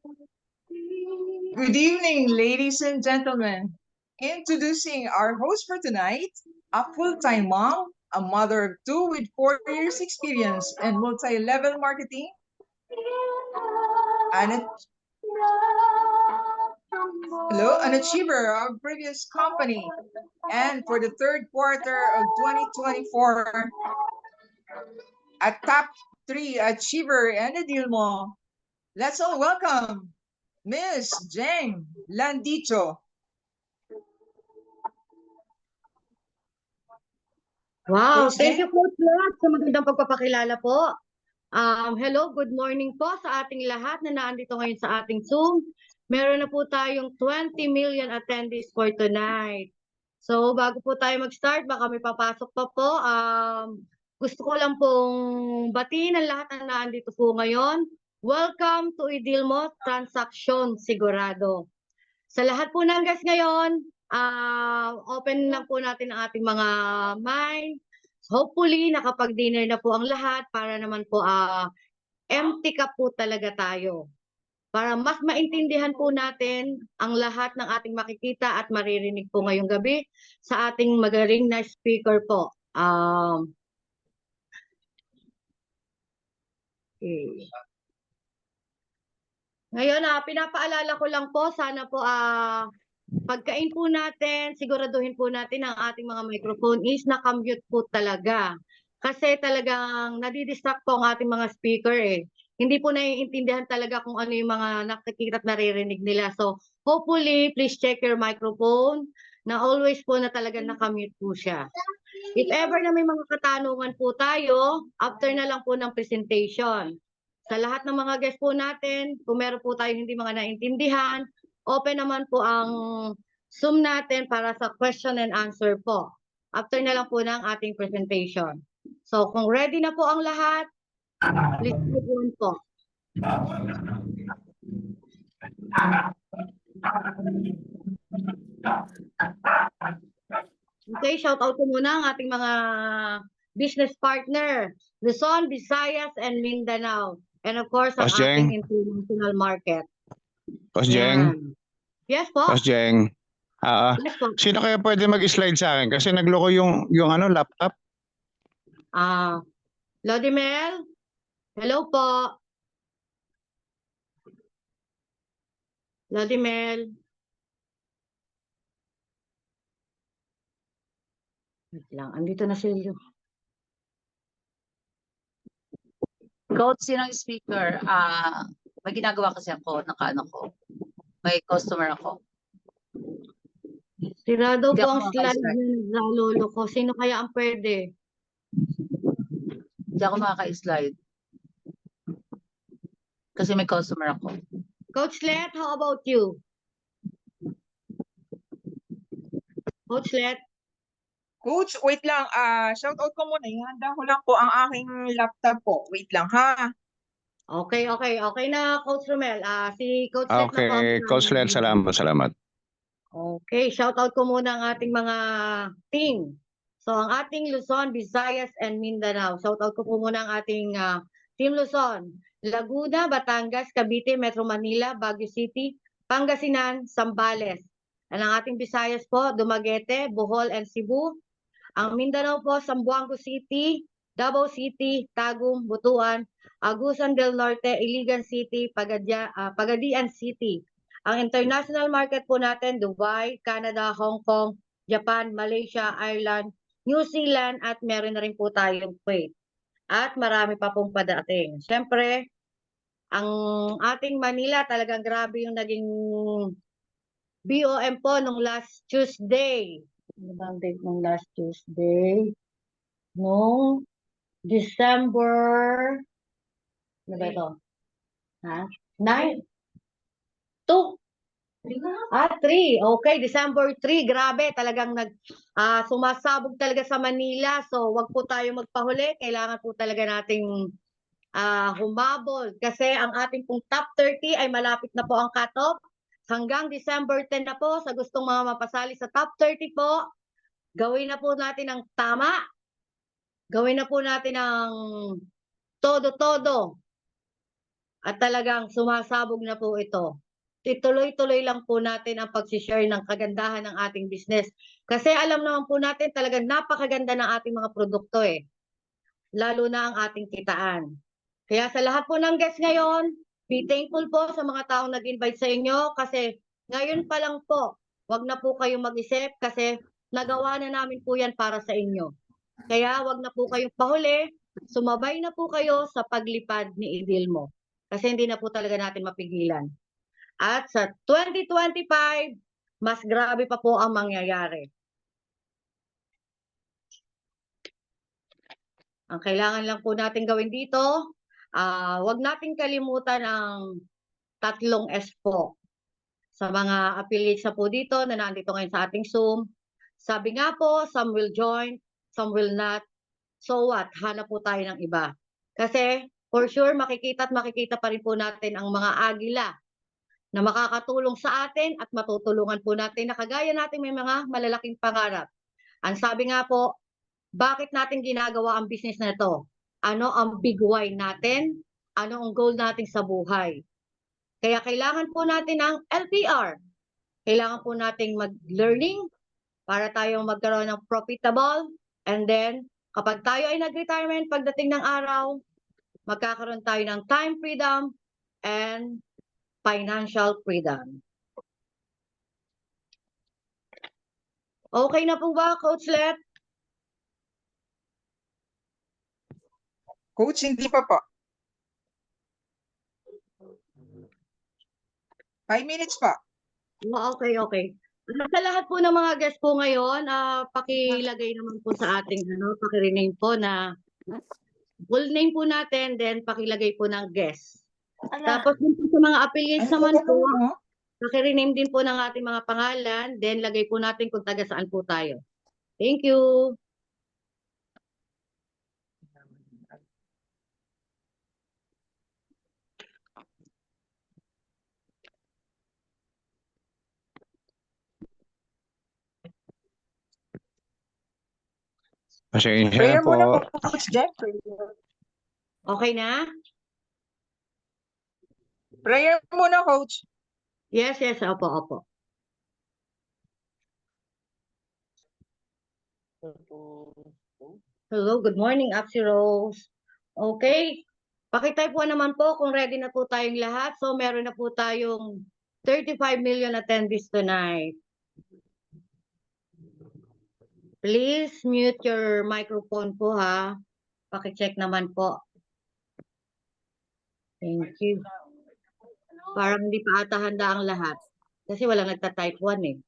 Good evening, ladies and gentlemen. Introducing our host for tonight, a full-time mom, a mother of two with 4 years experience in multi-level marketing, and an achiever of previous company. And for the third quarter of 2024, a top three achiever and a deal mo. Let's all welcome Miss Jeng Landicho. Wow, Coach thank Jeng? you po lahat sa magandang pagpapakilala po. Hello, good morning po sa ating lahat na naandito ngayon sa ating Zoom. Meron na po tayong 20 million attendees for tonight. So, bago po tayo mag-start, baka may papasok pa po. Gusto ko lang pong batiin ang lahat na naandito po ngayon. Welcome to Idilmo Transaction Sigurado. Sa lahat po ng guests ngayon, open lang po natin ang ating mga mind. Hopefully, nakapag-dinner na po ang lahat para naman po empty cup po talaga tayo. Para mas maintindihan po natin ang lahat ng ating makikita at maririnig po ngayong gabi sa ating magaling na speaker po. Okay. Ngayon, pinapaalala ko lang po, sana po pagkain po natin, siguraduhin po natin ang ating mga microphone is nakamute po talaga. Kasi talagang nadidistract po ang ating mga speaker eh. Hindi po naiintindihan talaga kung ano yung mga nakikita at naririnig nila. So, hopefully, please check your microphone na always po na talagang nakamute po siya. If ever na may mga katanungan po tayo, after na lang po ng presentation. Sa lahat ng mga guests po natin, kung meron po tayo hindi mga naintindihan, open naman po ang Zoom natin para sa question and answer po. After na lang po ng ating presentation. So, kung ready na po ang lahat, please begin po. Okay, shout out ko muna ang ating mga business partner, Luzon, Visayas, and Mindanao. And of course, ang ating international market. Boss Jeng? Yes po. Boss Jeng? Yes po. Sino kaya pwede mag-slide sa akin? Kasi nagloko yung laptop. Lodimel? Hello po. Lodimel? Wait lang, andito na sila. Coach, sinong speaker? May ginagawa kasi ako, nakaano ko. May customer ako. Sirado Hindi po ako ang slide makaka-start. ng lolo ko. Sino kaya ang pwede? Hindi ako makaka-slide. Kasi may customer ako. Coach Let, how about you? Coach Let? Coach, wait lang. Shout out ko muna. Ihanda ko lang po ang aking laptop po. Wait lang ha. Okay na, Coach Romel. Si Coach Let na po. Okay, Coach Len, salamat. Okay, shout out ko muna ang ating mga team. So, ang ating Luzon, Visayas, and Mindanao. Shout out ko po muna ang ating Team Luzon. Laguna, Batangas, Cavite, Metro Manila, Baguio City, Pangasinan, Zambales. Ang ating Visayas po, Dumaguete, Bohol, and Cebu. Ang Mindanao po, Zamboanga City, Davao City, Tagum, Butuan, Agusan del Norte, Iligan City, Pagadian City. Ang international market po natin, Dubai, Canada, Hong Kong, Japan, Malaysia, Ireland, New Zealand, at meron na rin po tayong Kuwait. At marami pa pong padating. Siyempre, ang ating Manila talagang grabe yung naging BOM po nung last Tuesday. Ano ba ang date ng last Tuesday? No, December, ano ba ito? 9? 2? 3. Okay, December 3. Grabe, talagang sumasabog talaga sa Manila. So, wag po tayo magpahuli. Kailangan po talaga nating humabol. Kasi ang ating pong top 30 ay malapit na po ang cut-off. Hanggang December 10 na po sa gustong mga mapasali sa top 30 po. Gawin na po natin ang tama. Gawin na po natin ang todo-todo. at talagang sumasabog na po ito. Ituloy-tuloy lang po natin ang pag-share ng kagandahan ng ating business. Kasi alam naman po natin talagang napakaganda ng ating mga produkto eh. Lalo na ang ating kitaan. Kaya sa lahat po ng guests ngayon, be thankful po sa mga taong nag-invite sa inyo kasi ngayon pa lang po, wag na po kayong mag-isip kasi nagawa na namin po yan para sa inyo. Kaya wag na po kayong pahuli, sumabay na po kayo sa paglipad ni Idilmo. Kasi hindi na po talaga natin mapigilan. At sa 2025, mas grabe pa po ang mangyayari. Ang kailangan lang po natin gawin dito, wag nating kalimutan ang 3 S po. Sa mga affiliates na po dito na nandito ngayon sa ating Zoom, sabi nga po, some will join, some will not. So what? Hanap po tayo ng iba. Kasi for sure, makikita at makikita pa rin po natin ang mga agila na makakatulong sa atin at matutulungan po natin na kagaya natin may mga malalaking pangarap. Ang sabi nga po, bakit natin ginagawa ang business na ito? Ano ang big why natin? Ano ang goal natin sa buhay? Kaya kailangan po natin ng LPR. Kailangan po nating mag-learning para tayong magkaroon ng profitable. And then, kapag tayo ay nag-retirement, pagdating ng araw, magkakaroon tayo ng time freedom and financial freedom. Okay na po ba, Coach Let? Coach, hindi pa po. 5 minutes pa. Okay, okay. Sa lahat po ng mga guests po ngayon, pakilagay naman po sa ating paki-rename po na full name po natin, then pakilagay po ng guest. Tapos din po sa mga affiliates naman po, paki-rename din po ng ating mga pangalan, then lagay po natin kung taga saan po tayo. Thank you. Pasensya na Prayer po. muna po, Coach Jen. Okay na? Prayer muna, Coach. Yes, yes, opo. Hello, good morning, Apsi Rose. Okay, pakitype po naman po kung ready na po tayong lahat. So, meron na po tayong 35 million attendees tonight. Please mute your microphone po ha. Pakicheck naman po. Thank you. Parang hindi pa ata handa ang lahat. Kasi walang nagta-type 1 eh.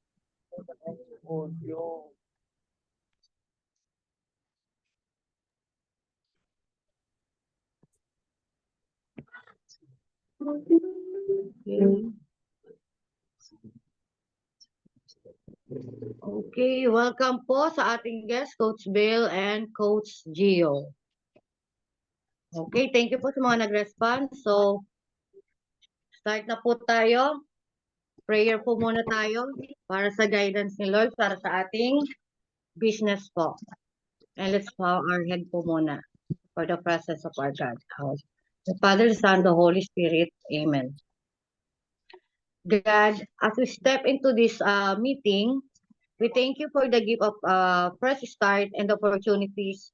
Okay, welcome po sa ating guest, Coach Bill and Coach Gio. Okay, thank you po sa mga nag-respond. So, start na po tayo. Prayer po muna tayo para sa guidance ni Lord para sa ating business po. And let's bow our head po muna for the presence of our God. The Father, the Son, the Holy Spirit. Amen. God, as we step into this meeting, we thank you for the gift of fresh start and opportunities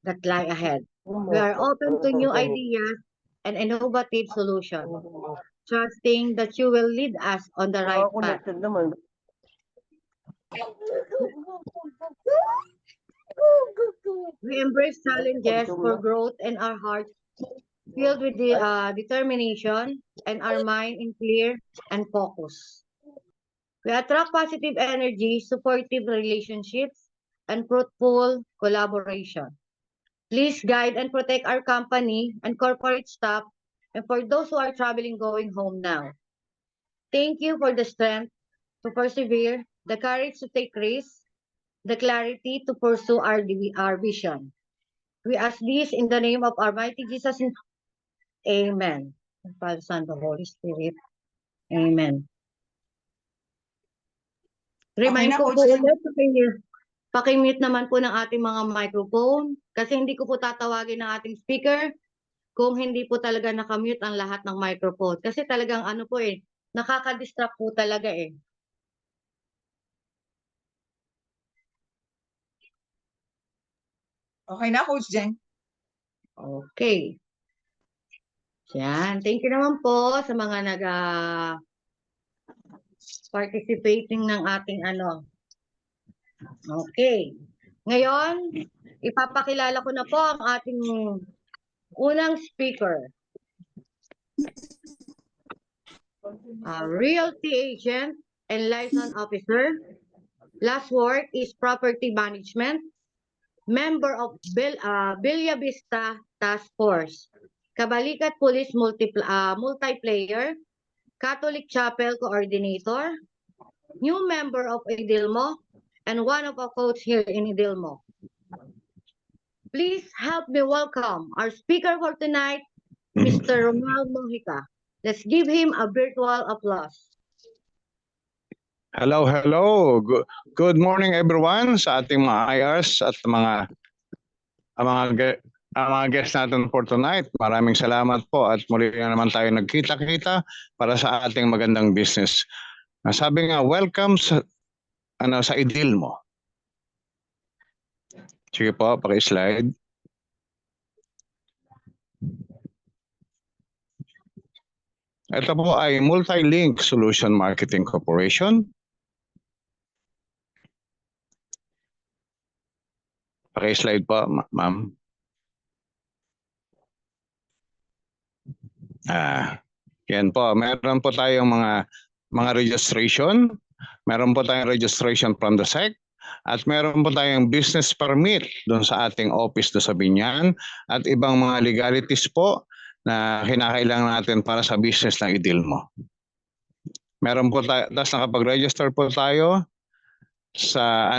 that lie ahead. We are open to new ideas and innovative solutions, trusting that you will lead us on the right path. We embrace challenges for growth and our hearts filled with the determination and our mind in clear and focus. We attract positive energy, supportive relationships, and fruitful collaboration. Please guide and protect our company and corporate staff, and for those who are traveling going home now. Thank you for the strength to persevere, the courage to take risks, the clarity to pursue our vision. We ask this in the name of our mighty Jesus. Amen. Father, Son, the Holy Spirit. Amen. Remind na, ko Coach po Jen. ulit, pakimute naman po ng ating mga microphone kasi hindi ko po tatawagin ng ating speaker kung hindi po talaga nakamute ang lahat ng microphone. Kasi talagang ano po nakaka-distract po talaga Okay na, Coach Jen? Okay. Yan. Thank you naman po sa mga participating ng ating ano. Okay. Ngayon, ipapakilala ko na po ang ating unang speaker. Realty agent and license officer. Last work is property management. Member of Villa Vista Task Force. Kabalikat Police Multiplayer. Catholic Chapel Coordinator. New member of Idilmo. And one of our coach here in Idilmo. Please help me welcome our speaker for tonight, Mr. Romel Mojica. Let's give him a virtual applause. Hello, hello. Good morning everyone sa ating mga IRs at mga guests natin for tonight. Maraming salamat po at muli na naman tayo nagkita-kita para sa ating magandang business. Sabi nga, welcome sa Idilmo. Sige po, paki-slide. Ito po ay Multi-Link Solution Marketing Corporation. Paki-slide po, ma'am. Yan po. Meron po tayong mga registration. Meron po tayong registration from the SEC. At meron po tayong business permit doon sa ating office doon sa Binyan. At ibang mga legalities po na kinakailangan natin para sa business ng Idilmo. Meron po tayo, tapos nakapag-register po tayo sa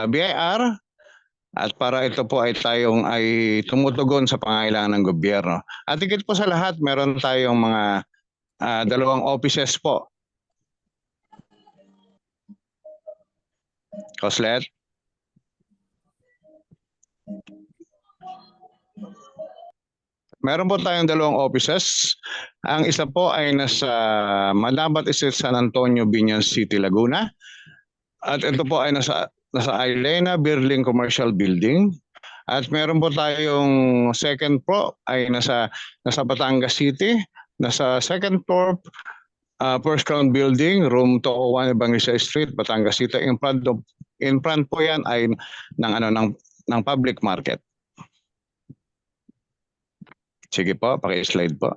BIR at para ito po ay tumutugon sa pangailangan ng gobyerno. At higit po sa lahat, meron tayong mga 2 offices po. Coslet. Meron po tayong 2 offices. Ang isa po ay nasa Manabat Street, San Antonio, Binyan City, Laguna. At ito po ay nasa Ilena Birling Commercial Building. At meron po tayong second floor ay nasa Batangas City, nasa second floor, First Crown Building, room 201, Evangelista Street, Batangas City. In front po yan ay ng public market. Sige po, paki-slide po.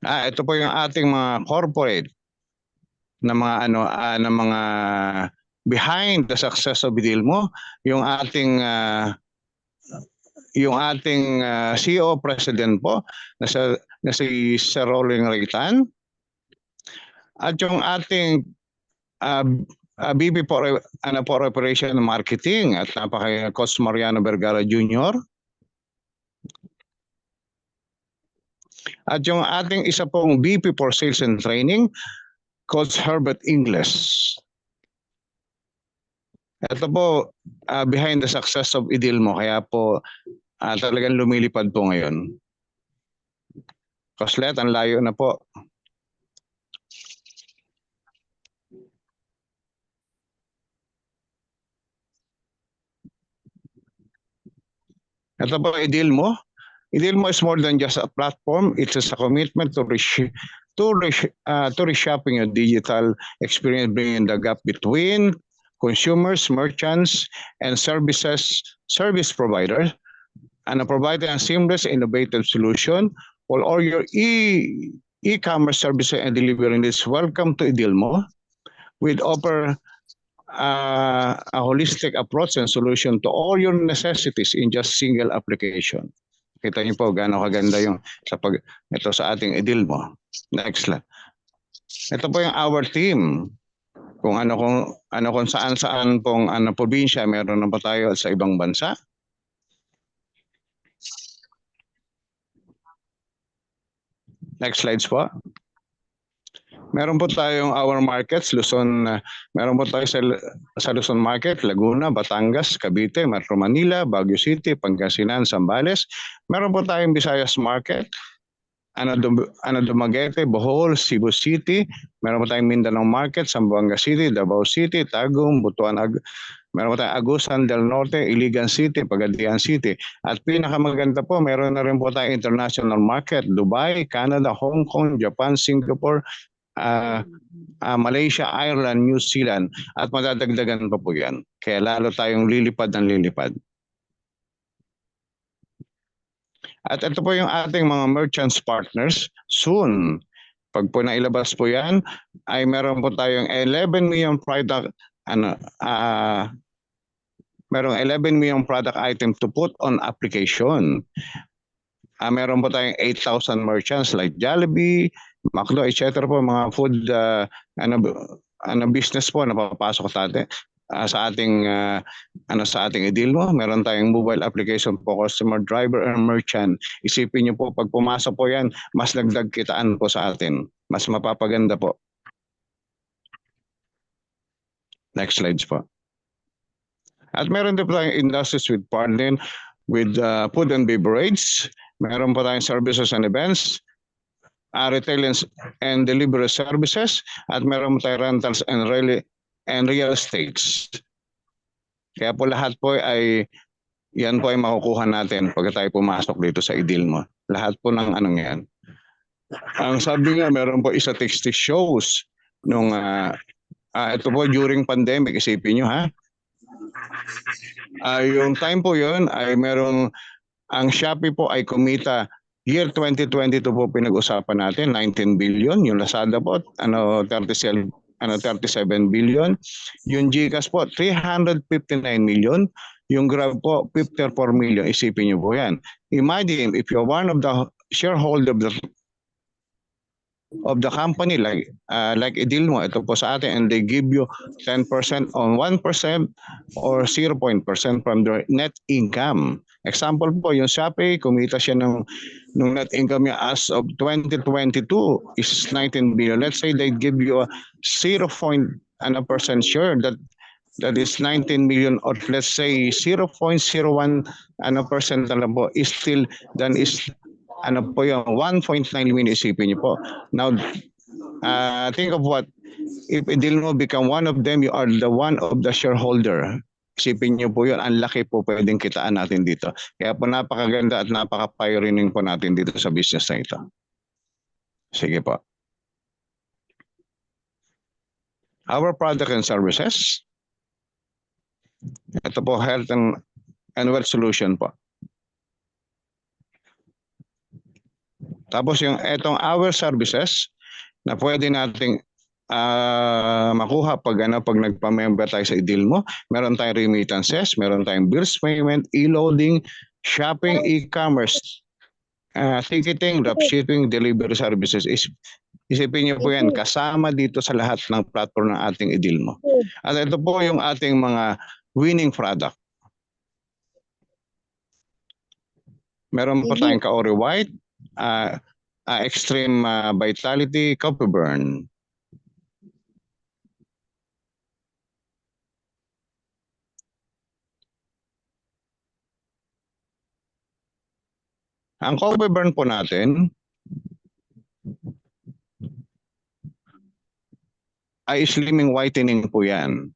Ito po yung ating mga corporate na mga behind the success of Idilmo, yung ating CEO President po na si Sir Rolling Raytan, at yung ating VP for Operation and Marketing at Coach Mariano Vergara Jr. At yung ating isa pong VP for Sales and Training, Coach Herbert Ingles. Ito po behind the success of Idilmo, kaya po talagang lumilipad po ngayon. Coslet, ang layo na po. Ito po Idilmo. Idilmo is more than just a platform. It's a commitment to reshaping your digital experience, bringing the gap between consumers, merchants, and service providers, and providing a seamless, innovative solution for all your e-commerce services and delivering this. Welcome to Idilmo. We offer a holistic approach and solution to all your necessities in just single application. Kita niyo po gaano kaganda yung ito sa ating Idilmo. Next slide. Ito po yung our team. Kung saan pong probinsya meron na ba tayo sa ibang bansa. Next slides po. Meron po tayong our markets, Luzon, meron po tayo sa Luzon Market, Laguna, Batangas, Cavite, Metro Manila, Baguio City, Pangasinan, Zambales. Meron po tayong Visayas Market, Dumaguete, Bohol, Cebu City. Meron po tayong Mindanao Market, Zamboanga City, Davao City, Tagum, Butuan, meron po tayong Agusan del Norte, Iligan City, Pagadian City. At pinakamaganda po, meron na rin po tayong International Market, Dubai, Canada, Hong Kong, Japan, Singapore, Malaysia, Ireland, New Zealand, at madadagdagan pa po yan. Kaya lalo tayong lilipad ng lilipad. At ito po yung ating mga merchants partners soon. Pag po nailabas po yan, ay meron po tayong 11 million product, merong 11 million product item to put on application. Meron po tayong 8,000 merchants like Jollibee, McDo, etc. po, mga food business po na papasok sa ating IDILMO. Meron tayong mobile application po, customer, driver, and merchant. Isipin niyo po, pag pumasok po yan, mas nagdag kitaan po sa atin. Mas mapapaganda po. Next slides po. At meron din po tayong industries with partner with food and beverage. Meron po tayong services and events, retail and delivery services, at meron po tayong rentals and real estates. Kaya po lahat po yan po ay makukuha natin pag tayo pumasok dito sa IDILMO. Lahat po ng anong yan. Ang sabi nga, meron po statistics shows nung ito po during pandemic, isipin nyo ha. Yung time po yun ay merong ang Shopee po ay kumita year 2022 po pinag-usapan natin 19 billion, yung Lazada po 37 billion, yung GCash po 359 million, yung Grab po 54 million. Isipin niyo po yan. Imagine if you're one of the shareholder of the company like IDILMO, ito po sa atin, and they give you 10% on 1% or 0% from their net income. Example po, yung Shopee, kumita siya ng net income niya as of 2022 is 19 billion. Let's say they give you a 0.1% share, that is 19 million, or let's say 0.01% na lang po, is still, then is po yung 1.9 million, isipin niyo po. Now, think of what, if IDILMO become one of them, you are the one of the shareholder. Isipin niyo po yun, ang laki po pwedeng kitaan natin dito. Kaya po napakaganda at napaka-pioneering po natin dito sa business na ito. Sige po. Our product and services. Ito po, health and wealth solution po. Tapos yung etong our services na pwede nating makuha pag nagpa-member tayo sa IDILMO. Meron tayong remittances, meron tayong bills payment, e-loading, shopping, e-commerce, ticketing, dropshipping, delivery services. Isipin niyo po yan, kasama dito sa lahat ng platform ng ating IDILMO. At ito po yung ating mga winning product. Meron po tayong Kaori White, Extreme Vitality, Coffee Burn. Ang Coffee Burn po natin ay slimming whitening po yan.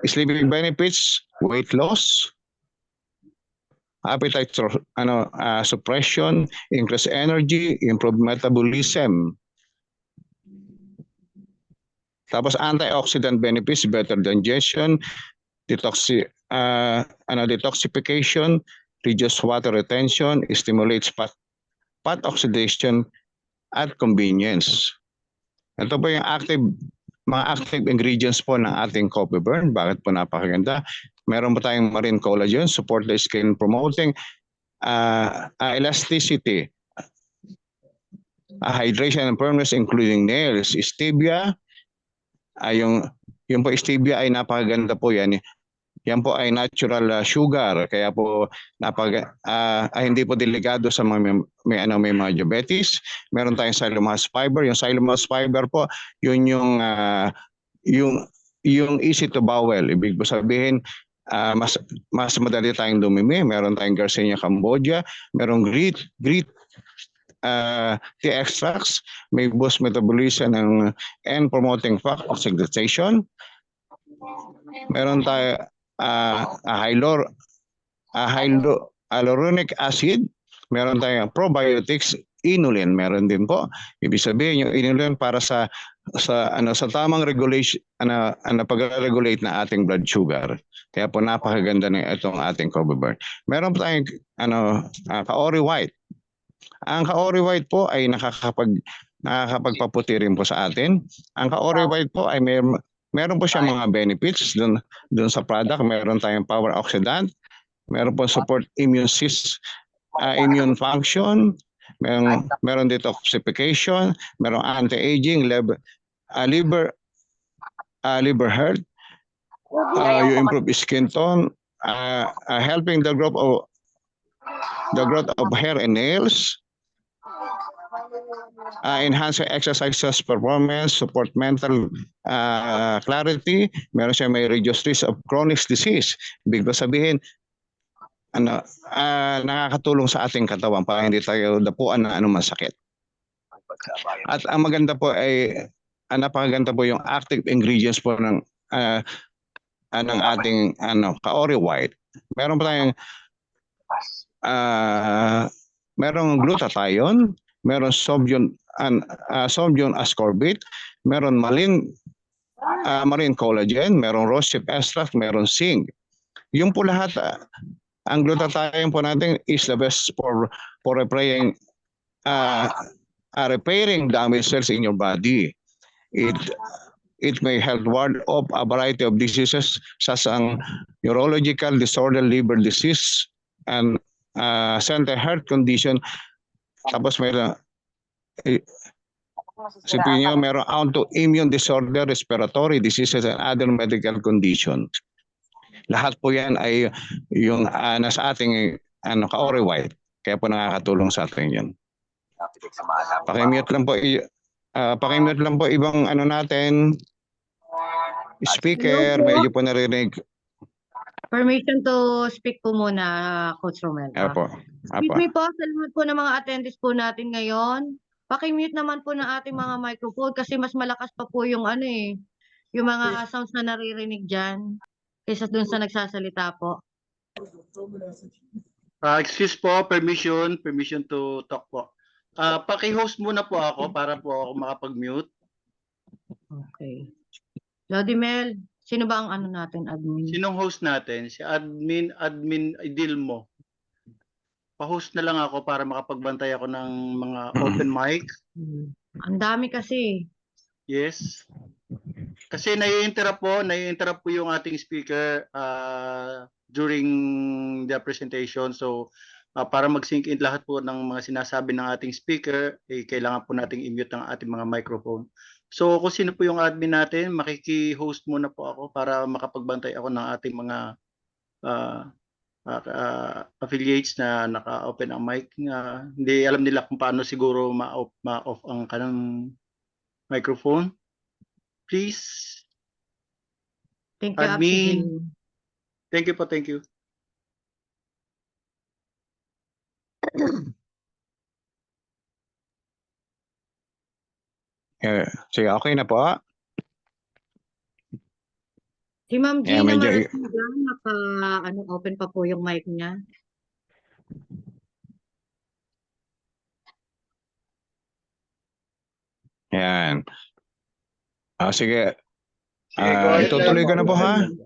Slimming benefits, weight loss, appetite suppression, increase energy, improve metabolism. Tapos antioxidant benefits, better digestion, detoxification, reduce water retention, stimulates fat oxidation, at convenience. Ito po yung mga active ingredients po ng ating Coffee Burn. Bakit po napakaganda? Meron po tayong marine collagen, support the skin promoting elasticity, hydration and firmness including nails, stevia. Yung po stevia ay napakaganda po yan. Yan po ay natural sugar, kaya po hindi po delikado sa mga may mga diabetes. Meron tayong xylomase fiber. Yung xylomase fiber po, yun yung easy to bowel. Ibig po sabihin, mas madali tayong dumimi. Meron tayong Garcinia cambogia, merong green tea extracts, may boost metabolism and promoting factor oxidation. Meron tayo hyaluronic acid, meron tayong probiotics, inulin, meron din po. Ibig sabihin yung inulin para sa tamang regulation, pag-regulate na ating blood sugar. Kaya po napakaganda na itong ating Cobe Bird. Meron po tayong Kaori White. Ang Kaori White po ay nakakapagpaputi rin po sa atin. Ang Kaori White po ay meron po siyang mga benefits dun sa product. Meron tayong power oxidant, meron po support immune function, meron detoxification, meron anti-aging, liver health, you improve skin tone, helping the growth of hair and nails, enhance exercise performance, support mental clarity, may reduce risk of chronic disease. Ibig sabihin, nakakatulong sa ating katawan para hindi tayo dapuan ng anumang sakit. At ang maganda po ay napakaganda po yung active ingredients po ng ating Kaori White. Meron pa tayong merong glutathione, meron sodium ascorbate, meron marine collagen, meron rosehip extract, meron zinc. Yung po lahat, ang glutathione po natin is the best for repairing damaged cells in your body. It may help ward off a variety of diseases such as neurological disorder, liver disease, and center heart condition. Tapos meron autoimmune disorder, respiratory diseases, and other medical conditions. Lahat po yan ay yung nasa ating Kaori White. Kaya po nakakatulong sa atin yan. Pakimute lang po ibang natin. Speaker, medyo po naririnig. Permission to speak po muna, Coach Romel. Excuse me po, sa lahat po ng mga attendees po natin ngayon, pakimute naman po ng ating mga microphone kasi mas malakas pa po yung yung mga sounds na naririnig dyan kaysa dun sa nagsasalita po. Excuse po, permission to talk po. Paki-host muna po ako para po ako makapag-mute. Okay. Lodimel, sino ba ang natin, admin? Sinong host natin? Si admin Idilmo. Pa-host na lang ako para makapagbantay ako ng mga open mic. Ang dami kasi. Yes. Kasi nai-interrupt po yung ating speaker during the presentation. So para mag-sync in lahat po ng mga sinasabi ng ating speaker, kailangan po nating i-mute ang ating mga microphone. So kung sino po yung admin natin, makiki-host muna po ako para makapagbantay ako ng ating mga affiliates na naka-open ang mic. Hindi alam nila kung paano siguro ma-off ang kanang microphone. Please. Thank you, admin. Oxygen. Thank you po, thank you. Sige, okay na po. Si Ma'am Gina medyo- Marasigan, open pa po yung mic niya. Yan. Sige. Go ahead, Itutuloy ko na po, ha? Ayan.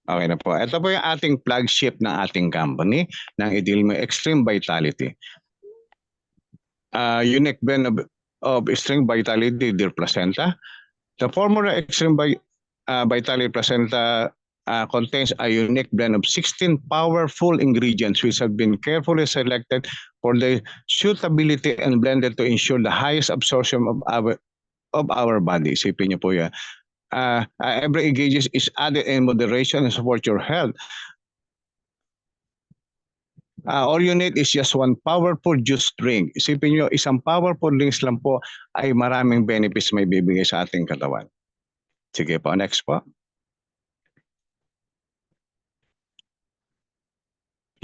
Okay na po. Ito po yung ating flagship ng ating company ng Idilmo Extreme Vitality. Unique blend of Extreme Vitality Deer Placenta. The formula Extreme Vitality Placenta contains a unique blend of 16 powerful ingredients which have been carefully selected for their suitability and blended to ensure the highest absorption of our body. Isipin niyo po yan. every ingredient is added in moderation and support your health. All you need is just one powerful juice drink. Isipin nyo, isang powerful drinks lang po ay maraming benefits may bibigay sa ating katawan. Sige po, next po.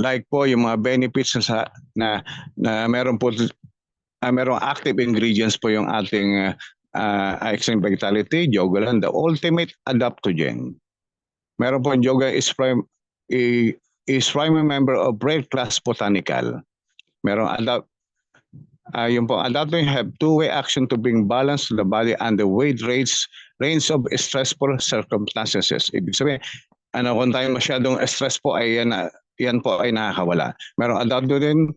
Like po yung mga benefits na meron po merong active ingredients po yung ating Extreme Vitality, Jogolan, the ultimate adaptogen. Meron po yung Jogolan is primary member of Rare Class Botanical. Merong yung po adaptogen have two-way action to bring balance to the body and the wide range of stressful circumstances. Ibig sabihin, kung tayo masyadong stress po ay yan po ay nakakawala. Merong adaptogen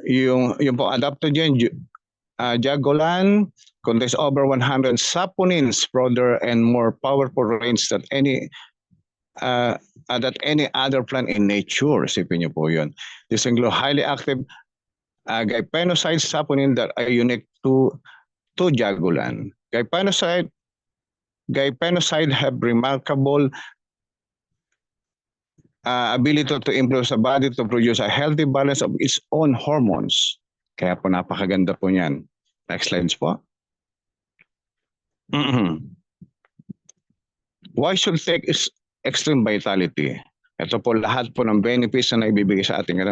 yung po adaptogen Jogolan contains over 100 saponins, broader and more powerful range than any other plant in nature. Sipin niyo po yun. This includes highly active glypinoside saponin that are unique to Jogolan. Glypinoside have remarkable ability to influence the body to produce a healthy balance of its own hormones. Kaya po napakaganda po niyan. Next slides po. Why should take Extreme Vitality? Ito po lahat po ng benefits na naibibigay sa ating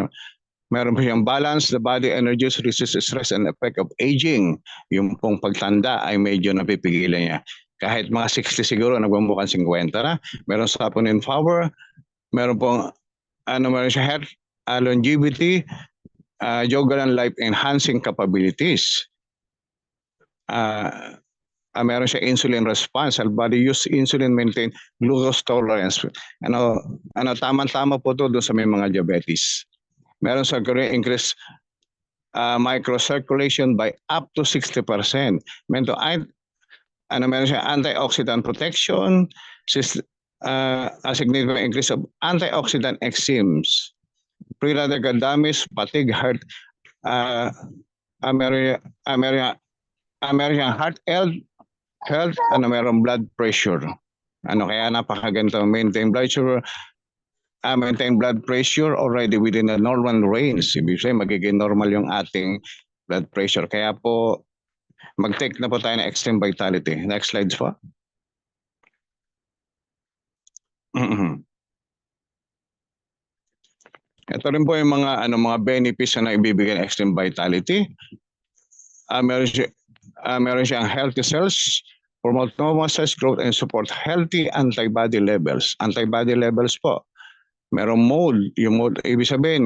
meron po yung balance, the body energies, resist stress and effect of aging. Yung pong pagtanda ay medyo napipigilan niya. Kahit mga 60 siguro, nagmumukhang 50 na. Meron saponin power, meron pong meron siya health, longevity, Jogolan life enhancing capabilities. Meron siya insulin response, our body use insulin maintain glucose tolerance. Tama-tama po to doon sa may mga diabetes. Meron sa increase microcirculation by up to 60%. Meron siya antioxidant protection, a significant increase of antioxidant enzymes, free radical damage, fatigue, heart, American heart health, merong blood pressure. Kaya napakaganda, maintain blood pressure already within the normal range. Ibig sabihin, magiging normal yung ating blood pressure. Kaya po, mag-take na po tayo ng Extreme Vitality. Next slides po. Ito rin po yung mga benefits na ibibigay ng Extreme Vitality. Meron siyang healthy cells, promote normal cells growth and support healthy antibody levels. Antibody levels po. Meron mode. Yung mode, ibig sabihin,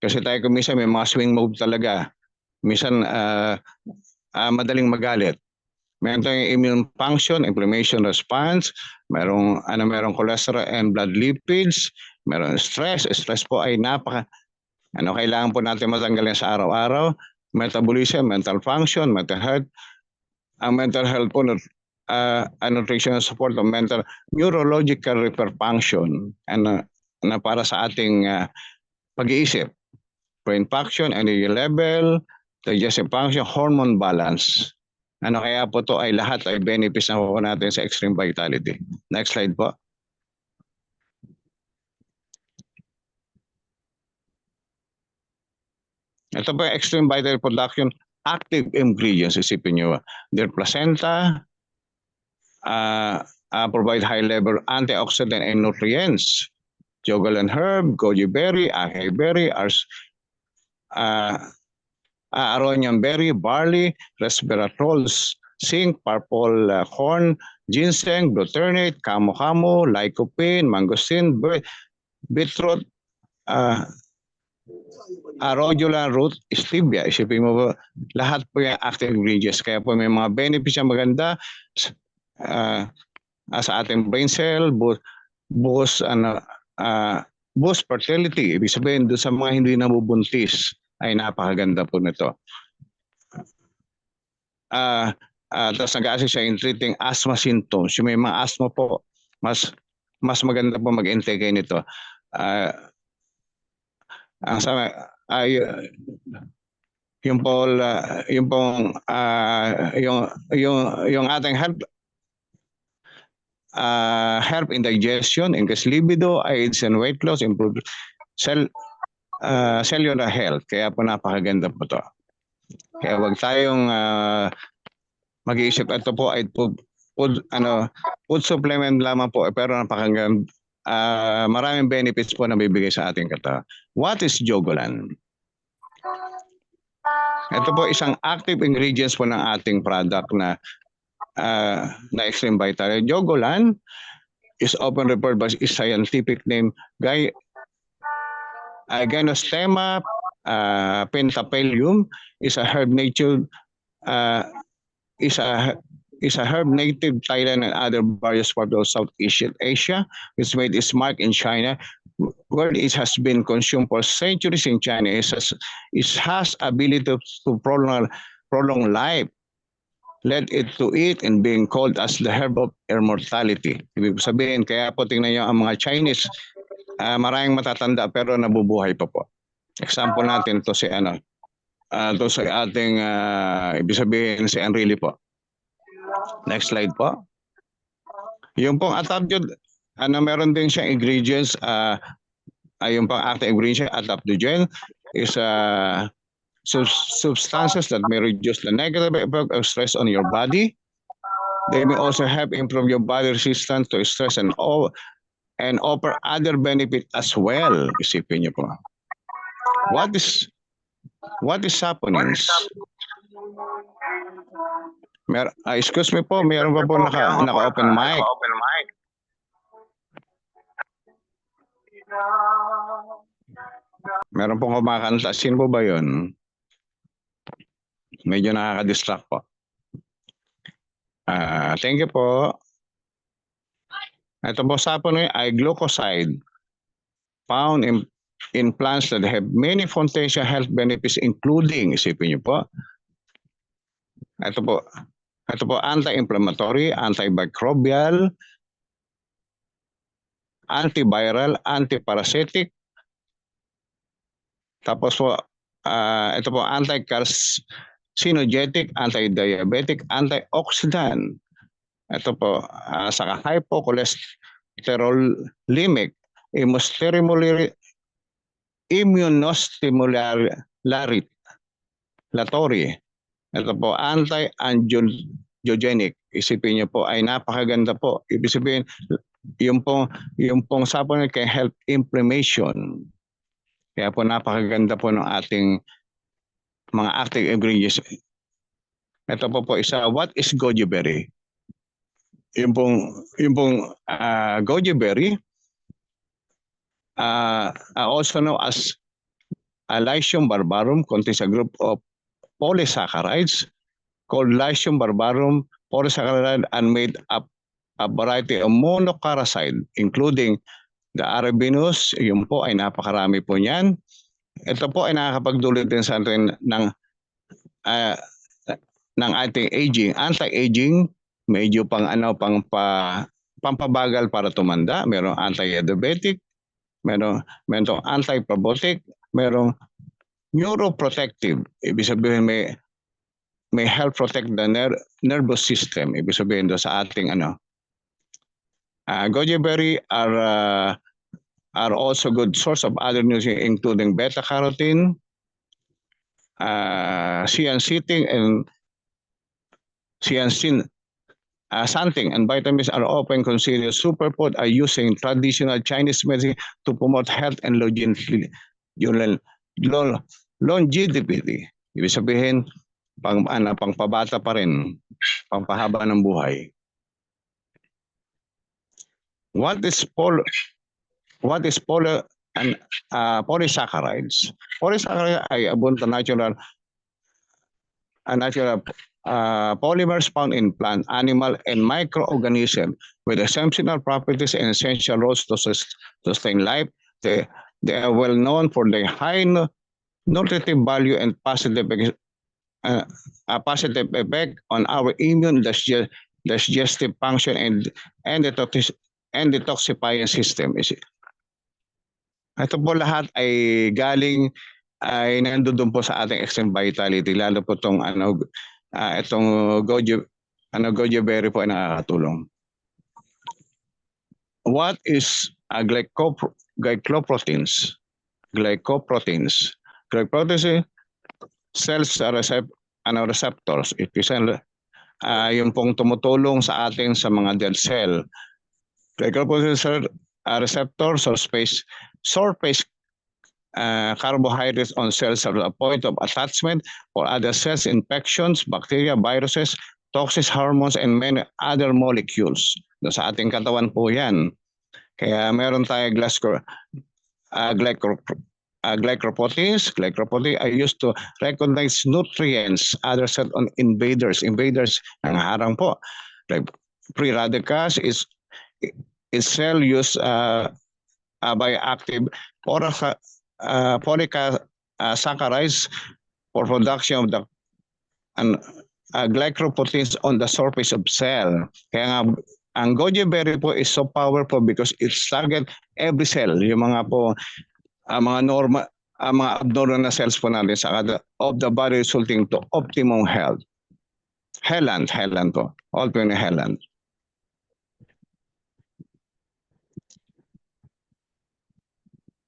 kasi tayo kumisa may mga swing mode talaga. Minsan, madaling magalit. Meron tayong immune function, inflammation response, merong cholesterol and blood lipids, meron stress. Stress po ay kailangan po natin matanggalin sa araw-araw. Metabolism, mental function, mental health. Ang mental health po, nutritional support of mental neurological repair function na para sa ating pag-iisip. Brain function, energy level, digestive function, hormone balance. Kaya po to ay lahat ay benefits na po natin sa Extreme Vitality. Next slide po. Ito po yung Extreme Vitality Production active ingredients. Isipin nyo, their placenta provide high level antioxidant and nutrients. Jogolan herb, goji berry, acai berry, aronium berry, barley, resveratrols, zinc, purple corn, ginseng, glutamate, camu-camu, lycopene, mangosteen, beetroot, arugula root, stevia. Isipin mo po, lahat po yung active ingredients. Kaya po may mga benefits na maganda sa ating brain cell, boost fertility. Ibig sabihin, doon sa mga hindi nabubuntis, ay napakaganda po nito. Tapos nag-assist siya in treating asthma symptoms. Yung may mga asthma po, mas maganda po mag-intake nito. Ang yung po yung pong yung ating help in digestion, increase libido, aids and weight loss, improve cellular health. Kaya po napakaganda po to. Kaya wag tayong mag-iisip ito po ay food supplement lamang po, pero napakaganda. Maraming benefits po na bibigay sa ating katawan. What is Jogolan? Ito po isang active ingredients po ng ating product na Extreme Vital. Jogolan is often referred by its scientific name Gynostema pentapelium, is a herb native native Thailand and other various parts of Southeast Asia. It's made its mark in China, where it has been consumed for centuries in China. It has ability to prolong life, led it to it and being called as the herb of immortality. Ibig sabihin, kaya po tingnan nyo ang mga Chinese, maraming matatanda pero nabubuhay pa po. Example natin to si to sa ating ibig sabihin si Enrile po. Next slide po. Yung pong adaptogen, meron din siyang ingredients, yung pang active ingredient adaptogen is substances that may reduce the negative effect of stress on your body. They may also help improve your body resistance to stress and offer other benefit as well. Isipin niyo po. What is saponins? Excuse me po, mayroon pa po naka-open mic. Meron pong kumakanta. Sino po ba yun? Medyo nakaka-distract po. Thank you po. Ito po saponin ay glucoside found in plants that have many potential health benefits including, isipin niyo po, ito po anti-inflammatory, antimicrobial, antiviral, antiparasitic. Tapos po, ito po anti-carcinogenic, anti-diabetic, antioxidant. Ito po, saka hypocholesterolemic, immunostimulatory. Ito po, anti-angiogenic. Isipin niyo po, ay napakaganda po. Ibig sabihin, yung pong sapon can help inflammation. Kaya po napakaganda po ng ating mga active ingredients. Ito po isa, what is goji berry? Yung pong goji berry, also known as Lycium barbarum, contains a group of polysaccharides called Lycium barbarum polysaccharide and made up a variety of monocaroside, including the arabinose. Yun po ay napakarami po niyan. Ito po ay nakakapagdulot din sa atin ng ating aging, anti-aging, medyo pampabagal para tumanda. Merong anti-diabetic, merong anti-probiotic, merong neuroprotective. Ibig sabihin may help protect the nervous system. Ibig sabihin do sa ating goji berry are also good source of other nutrients including beta carotene, zeaxanthin and xanthin and vitamins are often considered superfood are used in traditional Chinese medicine to promote health and longevity. Ibig sabihin pangpabata pa rin, pangpahaba ng buhay. What is polysaccharides? Polysaccharides ay abundant natural polymers found in plant, animal, and microorganisms with exceptional properties and essential roles to sustain life. They are well known for their high nutritive value and positive effect on our immune digestive function and detoxifying system. Ito po lahat ay galing ay nandoon po sa ating extreme vitality, lalo po itong goji berry po ay nakakatulong. What is glycoproteins? Glycoproteins. Glycoproteins cells receptors. It is yung pong tumutulong sa atin sa mga dead cell. Glycoproteins receptors or surface carbohydrates on cells are a point of attachment for other cells, infections, bacteria, viruses, toxic hormones, and many other molecules. Sa ating katawan po yan. Kaya meron tayo glycoproteins. Glycoproteins are used to recognize nutrients, other set on invaders. Invaders, ang harang po. Like free radicals is cell use by active polysaccharides for production of the glycoproteins on the surface of cell. Kaya nga, ang goji berry po is so powerful because it's target every cell. Yung mga po, mga normal, mga abnormal na cells po natin sa of the body resulting to optimum health. Helan po. All po yung Helan.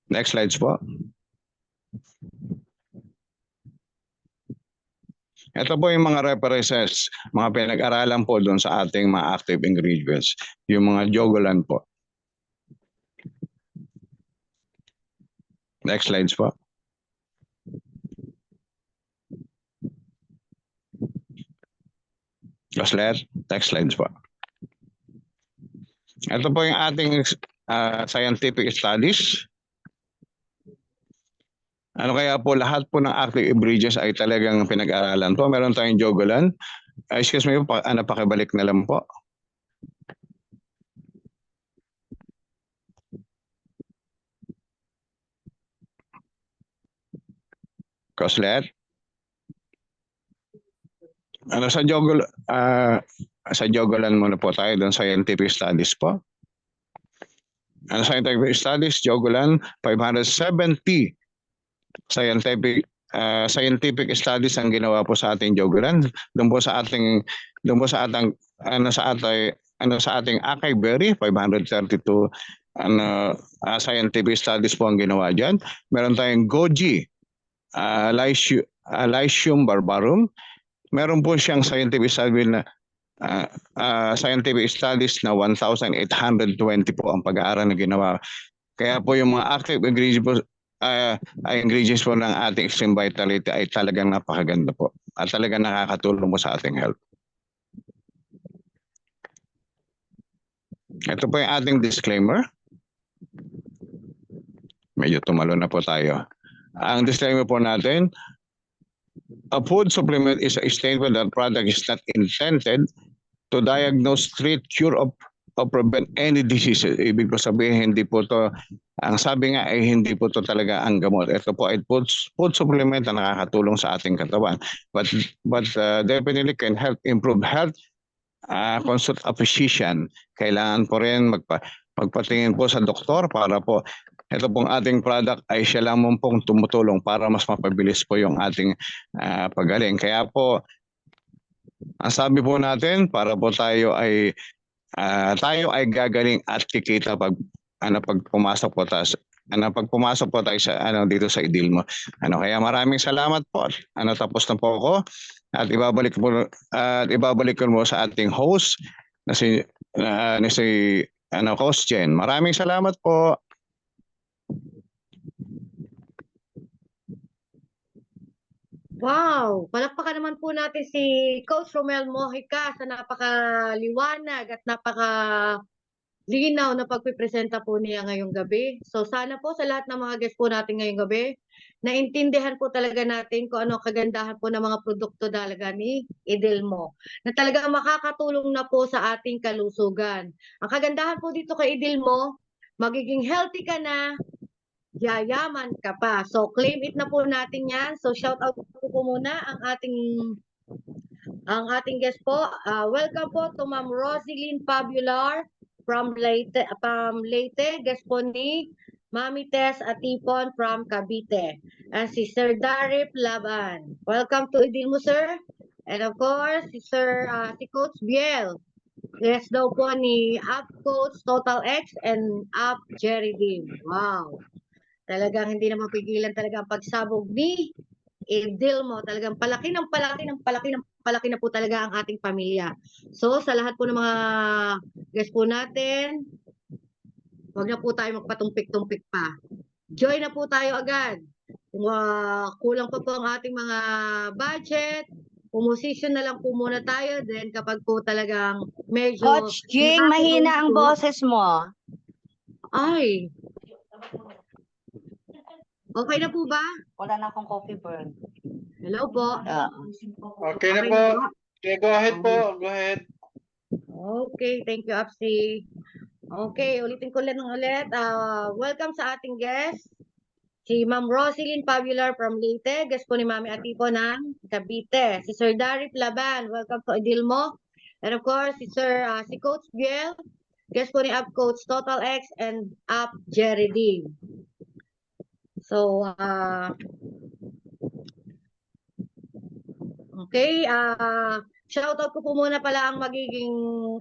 Next slides po. Ito po yung mga references, mga pinag-aralan po doon sa ating mga active ingredients, yung mga jogolan po. Next slides po. Next slides po. Ito po yung ating scientific studies. Ano kaya po lahat po ng active ingredients ay talagang pinag-aralan po. Meron tayong jogolan. Excuse me po, pakibalik na lang po. Coslet. Sa jogolan muna po tayo doon scientific studies po. Scientific studies, jogolan 570 scientific studies ang ginawa po sa ating jogolan. Doon po sa ating acai berry 532 scientific studies po ang ginawa diyan. Meron tayong goji Lycium barbarum. Meron po siyang scientific studies na 1,820 po ang pag-aaral na ginawa. Kaya po yung mga active ingredients po ng ating extreme vitality ay talagang napakaganda po at talagang nakakatulong po sa ating health. Ito po yung ating disclaimer. Medyo tumalo na po tayo. Ang disclaimer po natin, a food supplement is a statement that product is not intended to diagnose, treat, cure, or prevent any diseases. Ibig po sabihin, hindi po to, ang sabi nga ay hindi po to talaga ang gamot. Ito po ay food supplement na nakakatulong sa ating katawan. But definitely can help improve health. Consult a physician. Kailangan po rin magpatingin po sa doktor para po ito pong ating product ay siya lamang pong tumutulong para mas mapabilis po yung ating pagaling. Kaya po, ang sabi po natin, para po tayo ay gagaling at kikita pag pumasok po tayo sa dito sa Idilmo. Kaya maraming salamat po. Tapos na po ako at ibabalik ko mo sa ating host na si Coach Jen. Maraming salamat po. Wow! Palakpakan naman po natin si Coach Romel Mojica sa napakaliwanag at napaka-linaw na pagpipresenta po niya ngayong gabi. So sana po sa lahat ng mga guests po natin ngayong gabi, naintindihan po talaga natin kung ano kagandahan po ng mga produkto talaga ni Idilmo na talaga makakatulong na po sa ating kalusugan. Ang kagandahan po dito kay Idilmo, magiging healthy ka na, yayaman ka pa. So, claim it na po natin yan. So, shout out po muna ang ating guest po. Welcome po to Ma'am Roseline Pabular from Leyte. Guest po ni Mami Tess Atipon from Cavite, and si Sir Darip Laban. Welcome to Idilmo, sir. And of course, si Coach Biel. Yes daw po ni Up Coach Total X and Up Jerry Dim. Wow. Talagang hindi na mapigilan talaga ang pagsabog ni Idilmo. Talagang palaki ng palaki ng palaki ng palaki na po talaga ang ating pamilya. So, sa lahat po ng mga guests po natin, huwag na po tayo magpatumpik-tumpik pa. Join na po tayo agad. Kung kulang pa po ang ating mga budget, pumosisyon na lang po muna tayo. Then kapag po talagang medyo... Coach Jing, mahina ang boses mo. Ay. Okay na po ba? Wala na akong coffee burn. Hello po. Okay na po. Okay, go ahead po. Go ahead. Okay, thank you, Apsi. Okay, ulitin ko lang ulit. Welcome sa ating guest. Si Ma'am Roselyn Pabular from Leyte. Guest po ni Mami Atipo ng Cavite. Si Sir Darip Laban. Welcome to Idilmo. And of course, si Coach Biel. Guest po ni Up Coach Total X and Up Jerry D. So, okay, shoutout ko po muna pala ang magiging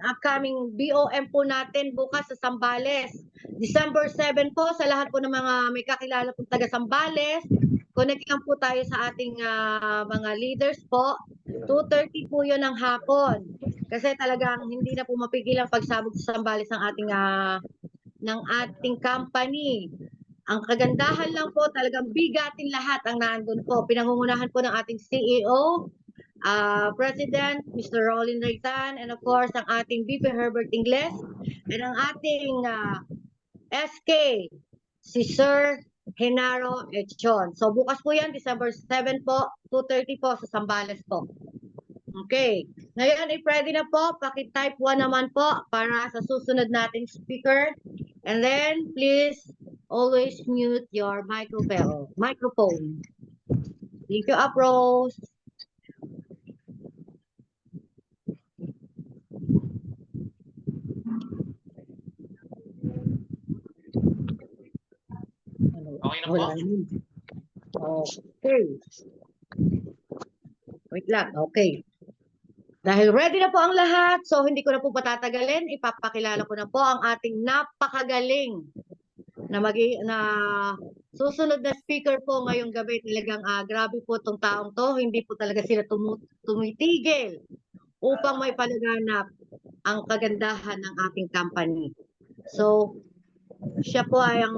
upcoming BOM po natin bukas sa Zambales. December 7 po sa lahat po ng mga may kakilala pong taga Zambales. Connect lang po tayo sa ating mga leaders po. 2:30 po yun ng hapon. Kasi talagang hindi na po mapigil ang pagsabog sa Zambales ng ating company. Ang kagandahan lang po, talagang bigatin lahat ang naandun po. Pinangungunahan po ng ating CEO, President, Mr. Rolin Reitan, and of course, ang ating VP Herbert Ingles, and ang ating SK, si Sir Genaro Echon. So bukas po yan, December 7 po, 2:30 po sa Zambales po. Okay. Ngayon, if ready na po, paki-type 1 naman po para sa susunod nating speaker. And then, please always mute your microphone. Thank you, Aprose. Okay na po? Okay. Wait lang. Okay. Dahil ready na po ang lahat, so hindi ko na po patatagalin, ipapakilala ko na po ang ating napakagaling na susunod na speaker po ngayong gabi. Talagang grabe po itong taong to, hindi po talaga sila tumitigil upang may palaganap ang kagandahan ng ating company. So, siya po ay ang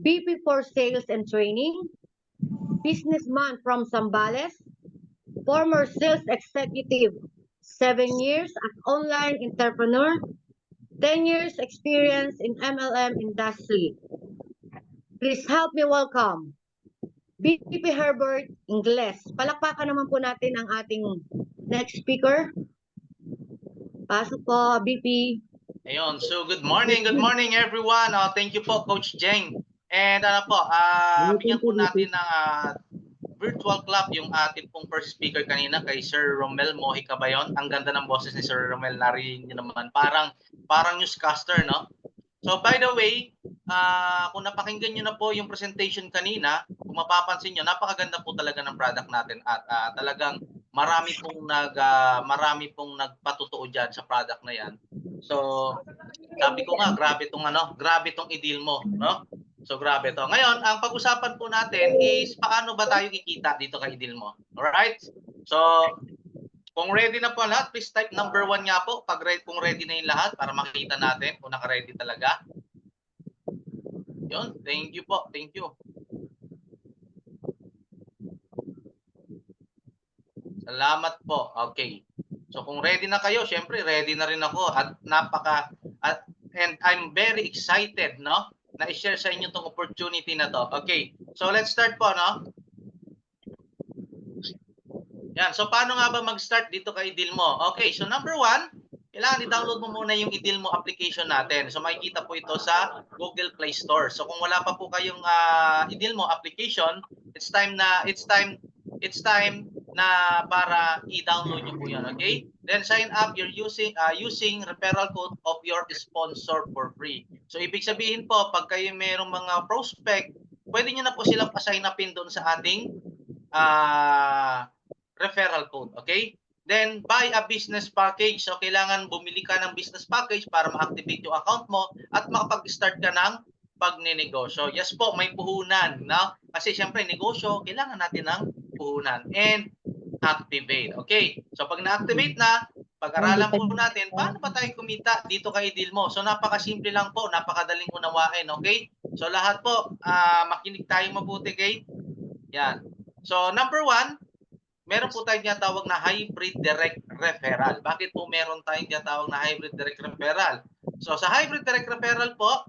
VP for Sales and Training, businessman from Zambales, former sales executive, 7 years as online entrepreneur, 10 years experience in MLM industry. Please help me welcome VP Herbert Ingles. Palakpakan naman po natin ang ating next speaker. Pasok po, VP. Ayun, so good morning everyone. Thank you po Coach Jeng. And bigyan po natin ng virtual clap yung ating pong first speaker kanina kay Sir Romel Mojica Bayon. Ang ganda ng boses ni Sir Romel, narinig niyo naman. Parang newscaster, no? So by the way, kung napakinggan niyo na po yung presentation kanina, kung mapapansin niyo, napakaganda po talaga ng product natin at talagang marami pong nagpatotoo diyan sa product na 'yan. So, sabi ko nga, grabe tong Idilmo, no? So, grabe to. Ngayon, ang pag-usapan po natin is paano ba tayo kikita dito kay Idilmo. Alright? So, kung ready na po lahat, please type number 1 nga po. Kung ready na yung lahat para makita natin kung naka-ready talaga. Yun. Thank you po. Thank you. Salamat po. Okay. So, kung ready na kayo, syempre ready na rin ako at and I'm very excited, no? Na i-share sa inyo tong opportunity na to. Okay. So, let's start po, no? Yan. So, paano nga ba mag-start dito kay Idilmo? Okay. So, number 1, kailangan i-download mo muna yung Idilmo application natin. So, makikita po ito sa Google Play Store. So, kung wala pa po kayong Idilmo application, it's time na para i-download nyo po yan, okay? Then sign up, you're using referral code of your sponsor for free. So ibig sabihin po, pag kayo mayroong mga prospect, pwede nyo na po silang assign upin doon sa ating referral code. Okay? Then, buy a business package. So, kailangan bumili ka ng business package para ma-activate yung account mo at makapag-start ka ng pagninegosyo. Yes po, may puhunan. No? Kasi, syempre, negosyo, kailangan natin ng puhunan. And, activate. Okay? So, pag na-activate na, pag-aralan po natin, paano ba tayo kumita dito kay deal mo? So, napakasimple lang po, napakadaling unawain. Okay? So, lahat po, makinig tayo mabuti, okay? Yan. So, number 1, meron po tayong tinatawag na hybrid direct referral. Bakit po meron tayong tinatawag na hybrid direct referral? So sa hybrid direct referral po,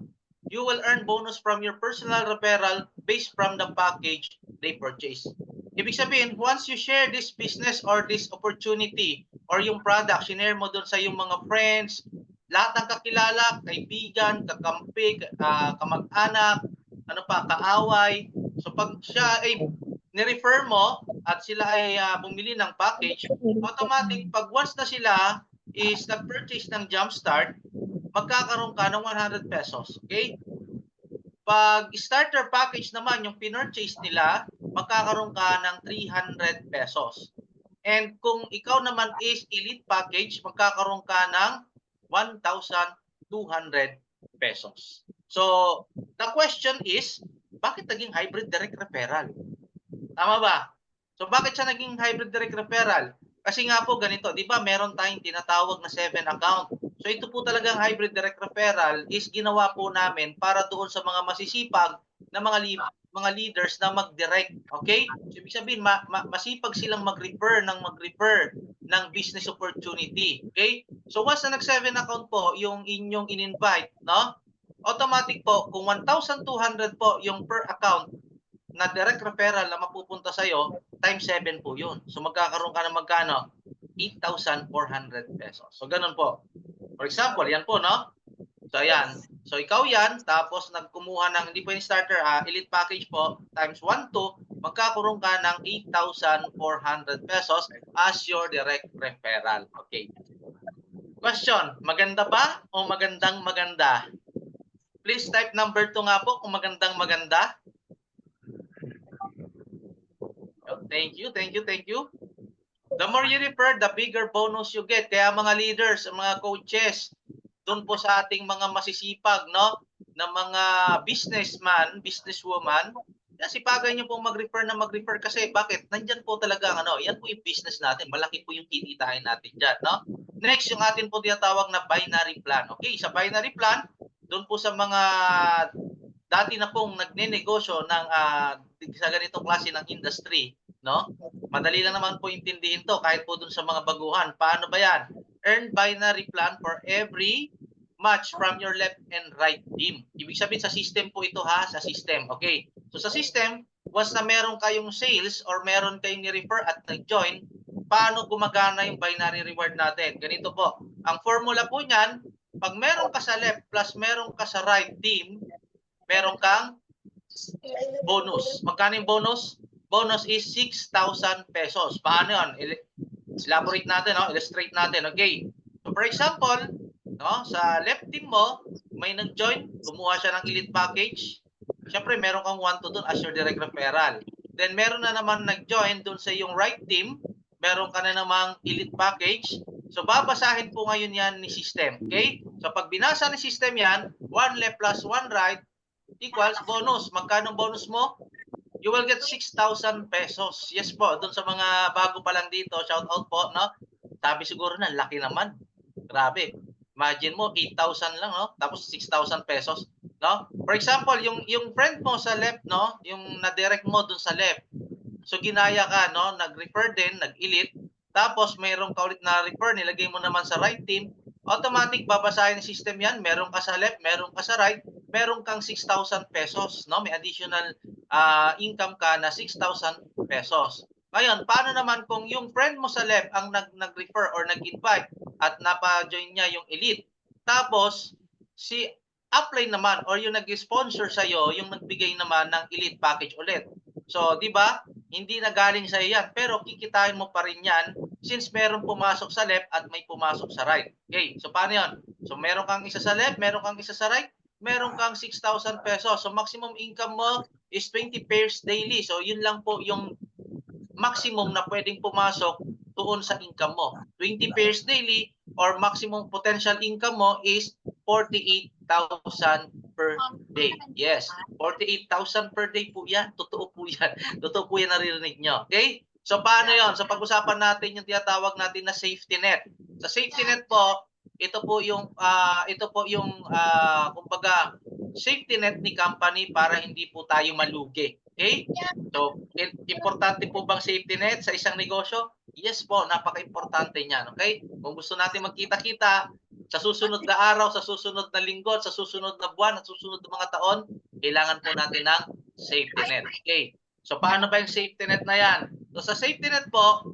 you will earn bonus from your personal referral based from the package they purchase. Ibig sabihin, once you share this business or this opportunity or yung product, share mo doon sa yung mga friends, lahat ng kakilala, kaibigan, kakampi, kamag-anak, ano pa, kaaway. So pag siya ay ni-refer mo at sila ay bumili ng package, automatic pag once na sila is nag-purchase ng Jumpstart, magkakaroon ka ng 100 pesos. Okay? Pag starter package naman, yung pinurchase nila, magkakaroon ka ng 300 pesos. And kung ikaw naman is elite package, magkakaroon ka ng 1,200 pesos. So, the question is, bakit naging hybrid direct referral? Tama ba? So bakit siya naging hybrid direct referral? Kasi nga po ganito, di ba meron tayong tinatawag na 7 account. So ito po talagang hybrid direct referral is ginawa po namin para doon sa mga masisipag na mga leaders na mag-direct. Okay? So ibig sabihin, masipag silang mag-refer ng business opportunity. Okay? So once na nag-7 account po yung inyong in-invite, no? Automatic po, kung 1,200 po yung per account na direct referral na mapupunta sa'yo, times 7 po yun. So magkakaroon ka ng magkano? 8,400 pesos. So ganun po. For example, yan po, no? So ayan. So ikaw yan, tapos nagkumuha ng, hindi po yung starter, elite package po, times 1 to, magkakaroon ka ng 8,400 pesos as your direct referral. Okay. Question, maganda ba o magandang maganda? Please type number 2 nga po kung magandang maganda. Thank you, thank you, thank you. The more you refer, the bigger bonus you get. Kaya mga leaders, mga coaches, doon po sa ating mga masisipag, no? Na mga businessman, businesswoman, sipagan nyo po mag-refer na mag-refer kasi bakit? Nandyan po talaga, yan po yung business natin. Malaki po yung kikitain natin dyan, no? Next, yung atin po tinatawag na binary plan. Okay, sa binary plan, doon po sa mga dati na pong nagnenegosyo ng sa ganitong klase ng industry, no? Madali lang naman po intindihin to kahit po dun sa mga baguhan. Paano ba yan? Earn binary plan for every match from your left and right team. Ibig sabihin sa system po ito ha, sa system. Okay. So sa system, once na meron kayong sales or meron kayong ni-refer at nag-join, paano gumagana yung binary reward natin? Ganito po. Ang formula po niyan, pag meron ka sa left plus meron ka sa right team, meron kang bonus. Magkano yung bonus? Bonus is 6,000 pesos. Paano yun? Elaborate natin, no? Illustrate natin. Okay. So for example, no, sa left team mo, may nag-join, kumuha siya ng elite package. Siyempre, meron kang 1 to doon as your direct referral. Then meron na naman nag-join doon sa yung right team, meron ka na namang elite package. So babasahin po ngayon yan ni system. Okay? So pag binasa ni system yan, 1 left plus 1 right equals bonus. Magkano bonus mo? You will get 6,000 pesos. Yes po, doon sa mga bago pa lang dito, shout out po, no? Sabi siguro na, laki naman. Grabe. Imagine mo, 8,000 lang, no? Tapos 6,000 pesos, no? For example, yung friend mo sa left, no? Yung na-direct mo doon sa left. So ginaya ka, no? Nag-refer din, nag-elite. Tapos mayroon ka ulit na refer, nilagay mo naman sa right team. Automatic babasahin ng system yan. Meron ka sa left, meron ka sa right, meron kang 6,000 pesos, no? May additional income ka na 6,000 pesos. Ngayon, paano naman kung yung friend mo sa left ang nag-refer or nag-invite at napa-join niya yung elite? Tapos, si upline naman or yung nag-sponsor sa'yo, yung nagbigay naman ng elite package ulit. So, di ba? Hindi na galing sa'yo yan. Pero kikitain mo pa rin yan since meron pumasok sa left at may pumasok sa right. Okay, so paano yun? So, meron kang isa sa left, meron kang isa sa right. meron kang 6,000 pesos. So maximum income mo is 20 pairs daily. So yun lang po yung maximum na pwedeng pumasok doon sa income mo. 20 pairs daily or maximum potential income mo is 48,000 per day. Yes, 48,000 per day po yan. Totoo po yan. Totoo po yan, naririnig nyo. Okay? So paano yon? So pag-usapan natin yung tinatawag natin na safety net. Sa safety net po, ito po yung kumbaga safety net ni company para hindi po tayo malugi. Okay? So, importante po bang safety net sa isang negosyo? Yes po, napaka-importante niyan. Okay? Kung gusto natin magkita-kita sa susunod na araw, sa susunod na linggo, sa susunod na buwan, at susunod na mga taon, kailangan po natin ng safety net. Okay? So, paano ba yung safety net na yan? So, sa safety net po,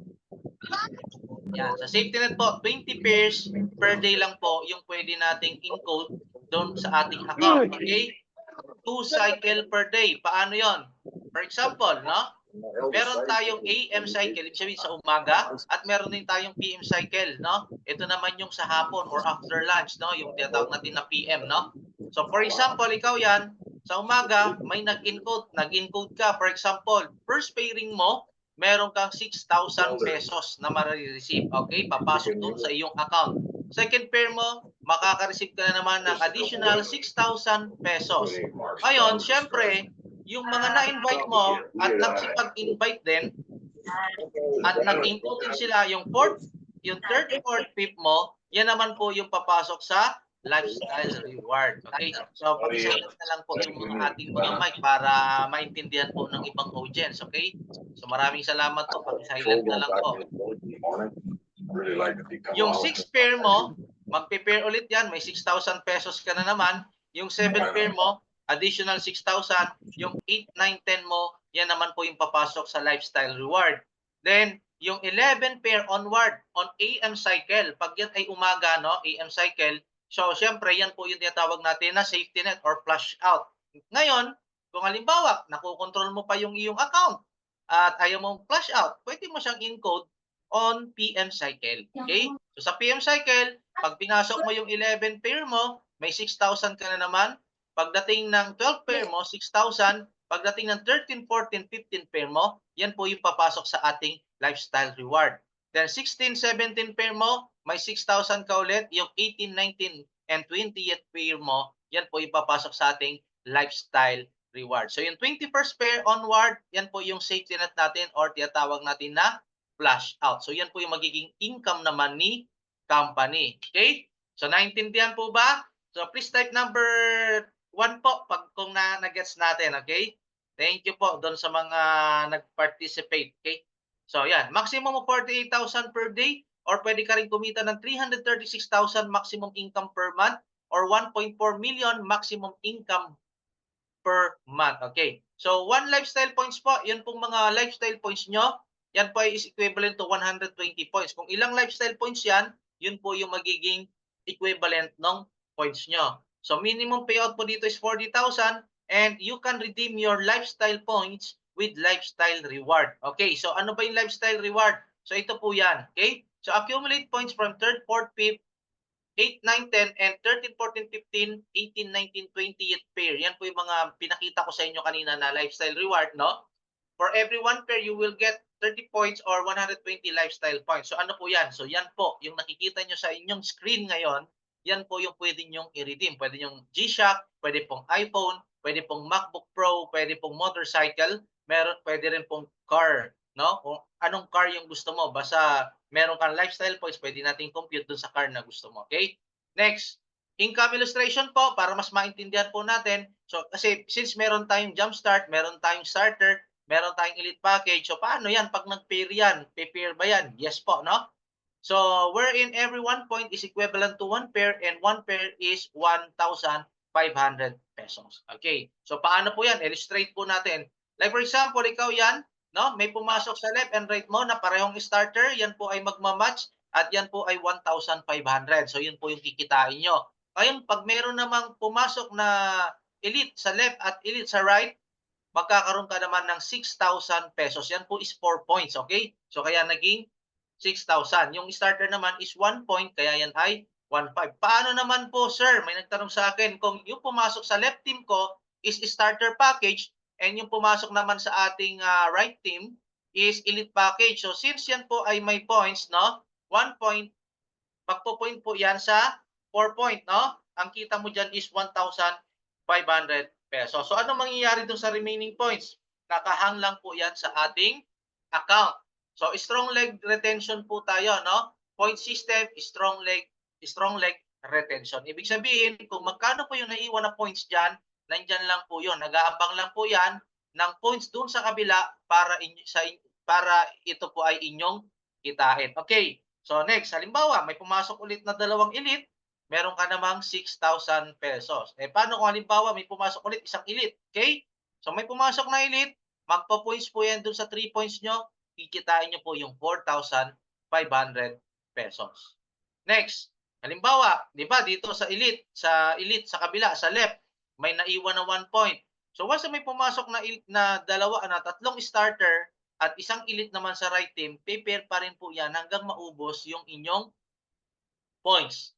yan, sa safety net po, 20 pairs per day lang po yung pwede nating encode doon sa ating account. Okay? 2 cycle per day. Paano yon? For example, no? Meron tayong AM cycle, ibig sabihin sa umaga, at meron din tayong PM cycle, no? Ito naman yung sa hapon or after lunch, no? Yung tinatawag natin na PM, no? So for example, ikaw yan, sa umaga, may nag-encode ka. For example, first pairing mo, meron kang 6,000 pesos na marireceive. Okay? Papasok dun sa iyong account. Second pair mo, makaka-receive ka na naman ng additional 6,000 pesos. Ngayon, syempre, yung mga na-invite mo at nagsipag-invite din at nag-encode din sila, yung fourth, yung third, fourth, fifth mo, yan naman po yung papasok sa lifestyle reward. Okay? So, pag-silent na lang po yung mga ating mga mic para maintindihan po ng ibang audience. Okay? So, maraming salamat po. Pag-silent na lang po. Yung 6 pair mo, magpe-pair ulit yan. May 6,000 pesos ka na naman. Yung 7 pair mo, additional 6,000. Yung 8, 9, 10 mo, yan naman po yung papasok sa lifestyle reward. Then, yung 11 pair onward on AM cycle. Pag yan ay umaga, no? AM cycle. So, syempre, yan po yung tinatawag natin na safety net or flush out. Ngayon, kung halimbawa, nakokontrol mo pa yung iyong account at ayaw mong flush out, pwede mo siyang encode on PM cycle. Okay? So, sa PM cycle, pag pinasok mo yung 11 pair mo, may 6,000 ka na naman. Pagdating ng 12 pair mo, 6,000. Pagdating ng 13, 14, 15 pair mo, yan po yung papasok sa ating lifestyle reward. Then 16, 17 pair mo, may 6,000 ka ulit. Yung 18, 19, and 20th pair mo, yan po yung papasok sa ating lifestyle reward. So yung 21st pair onward, yan po yung safety net natin or tinatawag natin na flush out. So yan po yung magiging income naman ni company. Okay? So naintindihan po ba? So please type number 1 po pag kung na-gets natin. Okay? Thank you po doon sa mga nag-participate. Okay? So yan, maximum of 48,000 per day or pwede ka rin kumita ng 336,000 maximum income per month or 1.4 million maximum income per month. Okay. So, 1 lifestyle points po, yun pong mga lifestyle points nyo, yan po is equivalent to 120 points. Kung ilang lifestyle points yan, yun po yung magiging equivalent ng points nyo. So, minimum payout po dito is 40,000 and you can redeem your lifestyle points with lifestyle reward. Okay, so ano ba yung lifestyle reward? So, ito po yan. Okay? So, accumulate points from 3rd, 4th, 5th, 8, 9, 10, and 13, 14, 15, 18, 19, 20th pair. Yan po yung mga pinakita ko sa inyo kanina na lifestyle reward, no? For every 1 pair, you will get 30 points or 120 lifestyle points. So ano po yan? So yan po, yung nakikita nyo sa inyong screen ngayon, yan po yung pwede nyong i-redeem. Pwede nyong G-Shock, pwede pong iPhone, pwede pong MacBook Pro, pwede pong motorcycle, pwede rin pong car, no? Kung anong car yung gusto mo, basta meron kang lifestyle points, pwede natin compute dun sa car na gusto mo. Okay? Next, income illustration po para mas maintindihan po natin. So, kasi since meron tayong jumpstart, meron tayong starter, meron tayong elite package. So, paano yan? Pag nag-pair yan, pair ba yan? Yes po, no? So, wherein every 1 point is equivalent to 1 pair and 1 pair is 1,500 pesos. Okay. So, paano po yan? Illustrate po natin. Like for example, ikaw yan, no? May pumasok sa left and right mo na parehong starter, yan po ay magmamatch at yan po ay 1,500. So yun po yung kikitain nyo. Ngayon, pag meron namang pumasok na elite sa left at elite sa right, magkakaroon ka naman ng 6,000 pesos. Yan po is 4 points, okay? So kaya naging 6,000. Yung starter naman is 1 point, kaya yan ay 1.5. Paano naman po, sir? May nagtanong sa akin, kung yung pumasok sa left team ko is starter package and yung pumasok naman sa ating right team is elite package. So since yan po ay may points, no? 1 point, magpo-point po yan sa 4 point, no? Ang kita mo dyan is 1,500 pesos. So ano mangyayari dun sa remaining points? Nakahang lang po yan sa ating account. So strong leg retention po tayo, no? Point system, strong leg retention. Ibig sabihin, kung magkano po yung naiwan na points dyan, nandyan lang po yun. Nag-aabang lang po yan ng points dun sa kabila para ito po ay inyong kitain. Okay, so next, halimbawa, may pumasok ulit na dalawang elite, meron ka namang 6,000 pesos. Paano kung halimbawa may pumasok ulit isang elite? Okay, so may pumasok na elite, magpo-points po yan dun sa 3 points nyo, kikitain nyo po yung 4,500 pesos. Next, halimbawa, di ba, dito sa elite, sa kabila, sa left, may naiwan na 1 point. So once may pumasok na tatlong starter at isang elite naman sa right team, pair pa rin po yan hanggang maubos yung inyong points.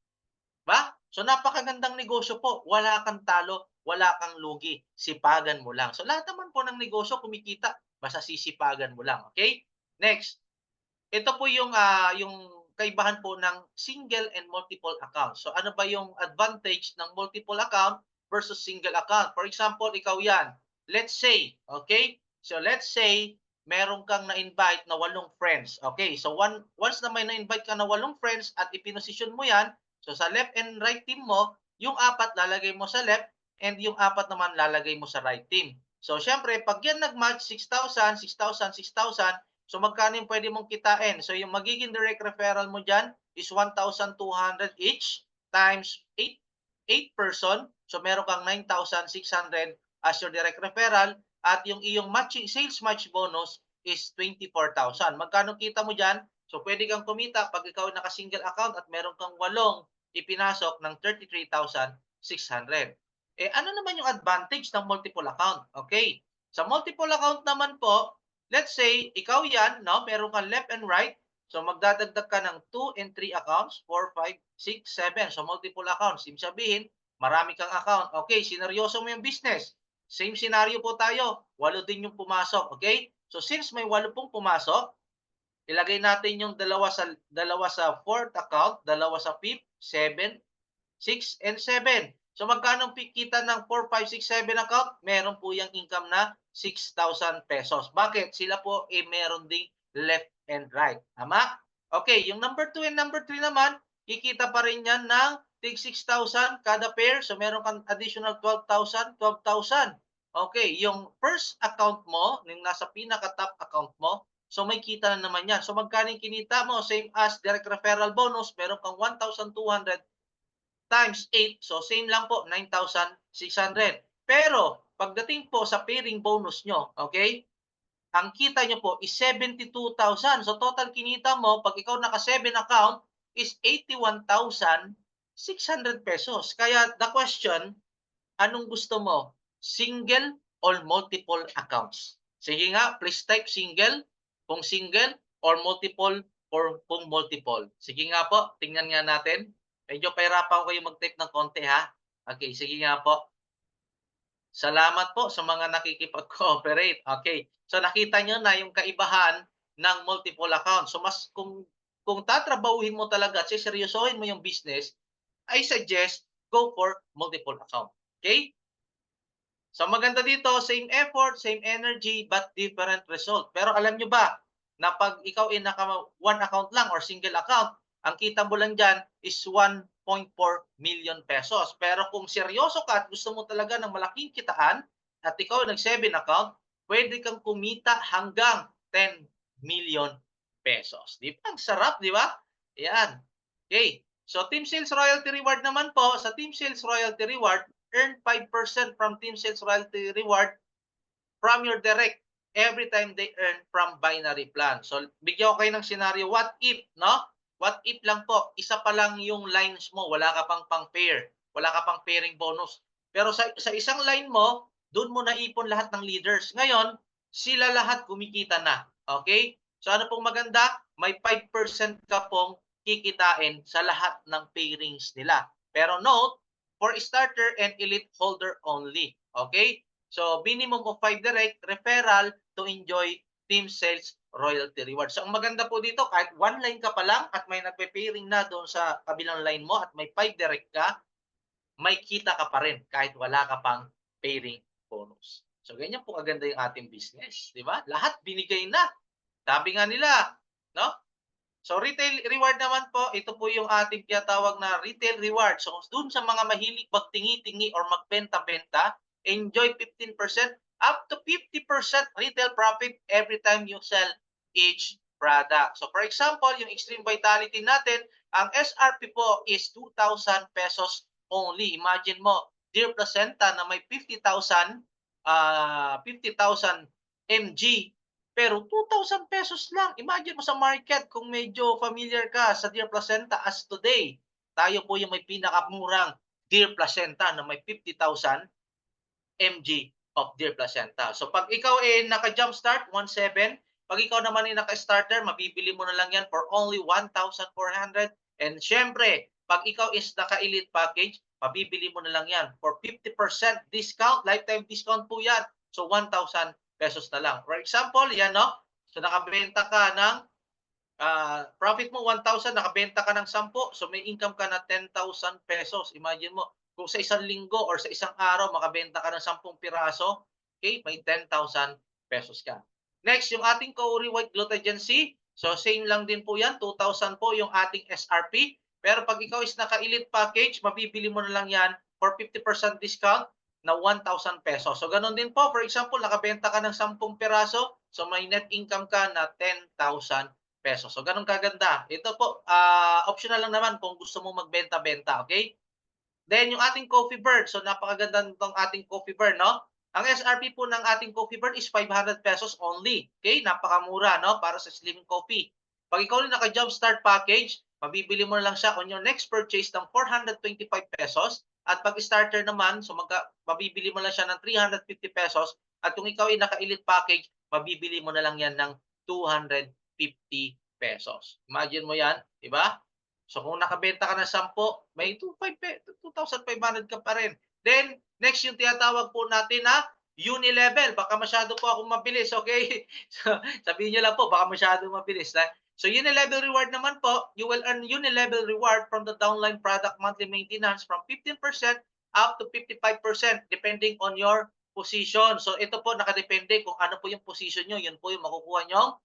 Ba? So napakagandang negosyo po. Wala kang talo, wala kang lugi. Sipagan mo lang. So lahat naman po ng negosyo kumikita, basta sisipagan mo lang. Okay? Next. Ito po yung kaibahan po ng single and multiple account. So ano ba yung advantage ng multiple account versus single account? For example, ikaw yan. Let's say, okay? So let's say, meron kang na-invite na 8 friends. Okay, so once na may na-invite ka na 8 friends at ipinosisyon mo yan, so sa left and right team mo, yung 4 lalagay mo sa left and yung 4 naman lalagay mo sa right team. So syempre, pag yan nag-match 6,000, 6,000, 6,000, so magkano yung pwede mong kitain? So yung magiging direct referral mo dyan is 1,200 each times 8 person. So meron kang 9,600 as your direct referral at yung iyong matching sales match bonus is 24,000. Magkano kita mo dyan? So pwede kang kumita pag ikaw naka-single account at meron kang 8 ipinasok ng 33,600. Ano naman yung advantage ng multiple account? Okay. Sa multiple account naman po, let's say, ikaw yan, no? Meron kang left and right. So, magdadagdag ka ng 2 and 3 accounts, 4, 5, 6, 7. So, multiple accounts. Ibig sabihin, marami kang account. Okay, sineryoso mo yung business. Same scenario po tayo. 8 din yung pumasok. Okay? So, since may 8 pong pumasok, ilagay natin yung dalawa sa 4th account, dalawa sa 5th, 7, 6, and 7. So, magkano kita ng 4, 5, 6, 7 account? Meron po yung income na 6,000 pesos. Bakit? Sila po meron ding left and right. Tama? Okay, yung number 2 and number 3 naman, kikita pa rin yan ng tig 6,000 kada pair. So, meron kang additional 12,000, 12,000. Okay, yung first account mo, yung nasa pinaka-top account mo, so may kita na naman yan. So, magkano yung kinita mo? Same as direct referral bonus, meron kang 1,200 times 8, so same lang po, 9,600. Pero, pagdating po sa pairing bonus nyo, okay, ang kita nyo po is 72,000. So, total kinita mo, pag ikaw naka-7 account, is 81,600 pesos. Kaya, the question, anong gusto mo? Single or multiple accounts? Sige nga, please type single, kung single, or multiple, or kung multiple. Sige nga po, tingnan nga natin. Medyo pahirapan ko kayo mag-type ng konti, ha? Okay, sige nga po. Salamat po sa mga nakikipag-cooperate. Okay, so nakita nyo na yung kaibahan ng multiple account. So mas kung tatrabahuhin mo talaga at seryosohin mo yung business, I suggest go for multiple account. Okay? So maganda dito, same effort, same energy, but different result. Pero alam nyo ba na pag ikaw ay naka one account lang or single account, ang kita mo lang dyan is 1.4 million pesos. Pero kung seryoso ka at gusto mo talaga ng malaking kitaan at ikaw nag-7 account, pwede kang kumita hanggang 10 million pesos. Di ba? Ang sarap, di ba? Ayan. Okay. So, Team Sales Royalty Reward naman po, sa Team Sales Royalty Reward, earn 5% from Team Sales Royalty Reward from your direct every time they earn from binary plan. So, bigyan ko kayo ng scenario, what if, no? What if lang po, isa pa lang yung lines mo, wala ka pang pair, wala ka pang pairing bonus. Pero sa isang line mo, doon mo naipon lahat ng leaders. Ngayon, sila lahat kumikita na. Okay? So ano pong maganda? May 5% ka pong kikitain sa lahat ng pairings nila. Pero note, for starter and elite holder only. Okay? So, minimum of 5 direct referral to enjoy team sales royalty reward. So, ang maganda po dito, kahit one line ka pa lang at may nagpe-pairing na doon sa kabilang line mo at may 5 direct ka, may kita ka pa rin kahit wala ka pang pairing bonus. So, ganyan po kaganda yung ating business. Di ba? Lahat binigay na. Sabi nga nila, no? So, retail reward naman po, ito po yung ating tinatawag na retail reward. So, dun sa mga mahilig magtingi-tingi or magbenta-benta, enjoy 15% up to 50% retail profit every time you sell each product. So, for example, yung Extreme Vitality natin, ang SRP po is 2,000 pesos only. Imagine mo, Dear Placenta na may 50,000 mg, pero 2,000 pesos lang. Imagine mo sa market kung medyo familiar ka sa Dear Placenta as today. Tayo po yung may pinakamurang Dear Placenta na may 50,000 mg of Dear Placenta. So pag ikaw ay naka-jumpstart, 1,700. Pag ikaw naman ay naka-starter, mabibili mo na lang yan for only 1,400. And syempre, pag ikaw is naka-elite package, mabibili mo na lang yan for 50% discount, lifetime discount po yan. So 1,000 pesos na lang. For example, yan no? So nakabenta ka ng profit mo 1,000, nakabenta ka ng 10, so may income ka na 10,000 pesos. Imagine mo, kung sa isang linggo or sa isang araw makabenta ka ng 10 piraso, okay, may 10,000 pesos ka. Next, yung ating Kauri White Glutathione C. So same lang din po yan, 2,000 po yung ating SRP. Pero pag ikaw is naka-elite package, mabibili mo na lang yan for 50% discount na 1,000 pesos. So ganun din po, for example, nakabenta ka ng 10 piraso, so may net income ka na 10,000 pesos. So ganun kaganda. Ito po, optional lang naman kung gusto mo magbenta-benta, okay? Then yung ating Coffee Bird, so napakaganda nitong ating Coffee Bird, no? Ang SRP po ng ating Coffee Bird is 500 pesos only. Okay? Napakamura, no? Para sa slim coffee. Pag ikaw rin naka-jumpstart package, mabibili mo lang siya on your next purchase ng 425 pesos. At pag starter naman, so mabibili mo lang siya ng 350 pesos. At kung ikaw ay naka-elite package, mabibili mo na lang yan ng 250 pesos. Imagine mo yan, di ba? So kung nakabenta ka ng 10, may 2,500 ka pa rin. Then, next yung tinatawag po natin na Unilevel. Baka masyado po akong mabilis, okay? So, sabihin nyo lang po, baka masyado mabilis. So, Unilevel reward naman po, you will earn Unilevel reward from the downline product monthly maintenance from 15% up to 55% depending on your position. So, ito po nakadepende kung ano po yung position nyo. Yun po yung makukuha nyong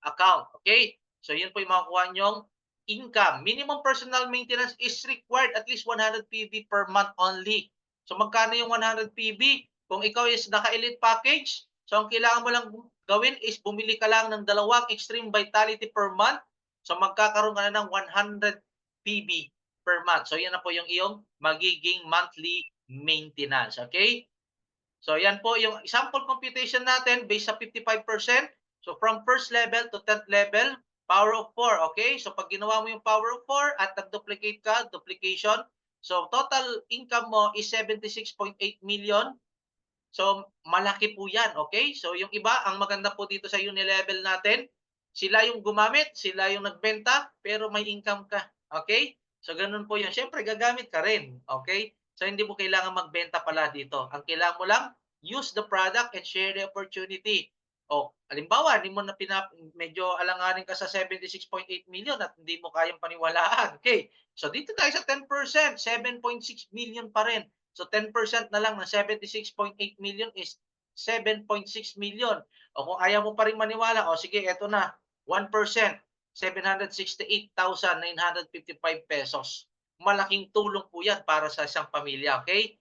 account, okay? So, yun po yung makukuha nyong income. Minimum personal maintenance is required at least 100 PB per month only. So magkano yung 100 PB? Kung ikaw is naka-elite package, so ang kailangan mo lang gawin is bumili ka lang ng 2 Extreme Vitality per month. So magkakaroon ka na ng 100 PB per month. So yan na po yung iyong magiging monthly maintenance. Okay? So yan po yung sample computation natin based sa 55%. So from first level to 10th level, power of 4, okay? So pag ginawa mo yung power of 4 at nag-duplicate ka, duplication, so total income mo is 76.8 million. So malaki po yan, okay? So yung iba, ang maganda po dito sa Unilevel natin, sila yung gumamit, sila yung nagbenta, pero may income ka, okay? So ganun po yun. Siyempre, gagamit ka rin, okay? So hindi mo kailangan magbenta pala dito. Ang kailangan mo lang, use the product and share the opportunity. O, halimbawa, hindi mo na medyo alanganin ka sa 76.8 million at hindi mo kayang paniwalaan. Okay, so dito tayo sa 10%, 7.6 million pa rin. So 10% na lang ng 76.8 million is 7.6 million. O kung ayaw mo pa rin maniwala, o sige, eto na, 1%, 768,955 pesos. Malaking tulong po yan para sa isang pamilya, okay?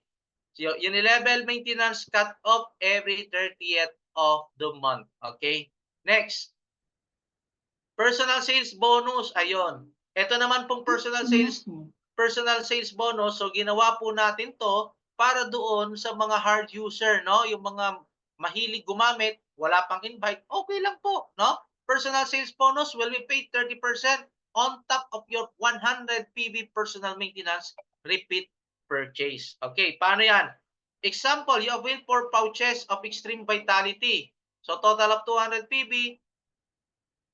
So, Unilevel maintenance cut off every 30th of the month. Okay? Next. Personal sales bonus. Ayun. Ito naman pong personal sales bonus. So, ginawa po natin to para doon sa mga hard user, no? Yung mga mahilig gumamit, wala pang invite, okay lang po, no? Personal sales bonus will be paid 30% on top of your 100 PB personal maintenance repeat purchase. Okay, paano yan? Example, you avail 4 pouches of Extreme Vitality. So total of 200 PB,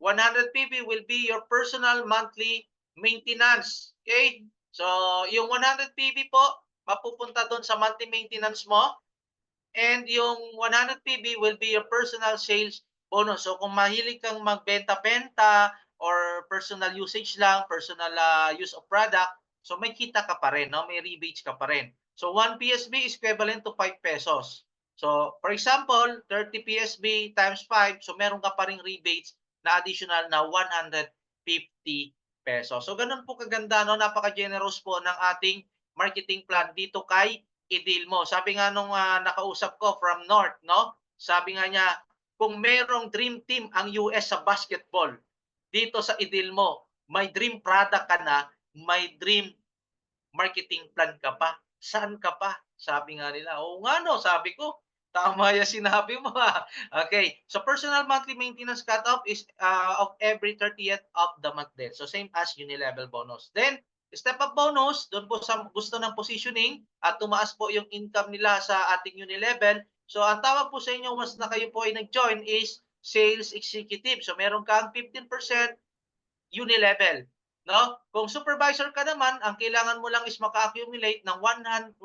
100 PB will be your personal monthly maintenance. Okay? So, yung 100 PB po, mapupunta doon sa monthly maintenance mo. And yung 100 PB will be your personal sales bonus. So, kung mahilig kang magbenta-benta or personal usage lang, personal use of product, so may kita ka pa rin, no? May rebates ka pa rin. So, 1 PSB is equivalent to 5 pesos. So, for example, 30 PSB times 5, so meron ka pa ring rebates na additional na 150 pesos. So, ganun po kaganda, no? Napaka-generous po ng ating marketing plan dito kay i-deal mo. Sabi nga nung nakausap ko from North, no? Sabi nga niya, kung merong dream team ang US sa basketball, dito sa i-deal mo, may dream product ka na, may dream marketing plan ka pa. Saan ka pa? Sabi nga nila. Oo nga no, sabi ko. Tama yung sinabi mo ha. Okay. So personal monthly maintenance cutoff is of every 30th of the month din. So same as unilevel bonus. Then, step up bonus, doon po sa gusto ng positioning at tumaas po yung income nila sa ating unilevel. So ang tawag po sa inyo once na kayo po ay nag-join is sales executive. So meron kang 15% unilevel. No? Kung supervisor ka naman, ang kailangan mo lang is maka-accumulate ng 1,000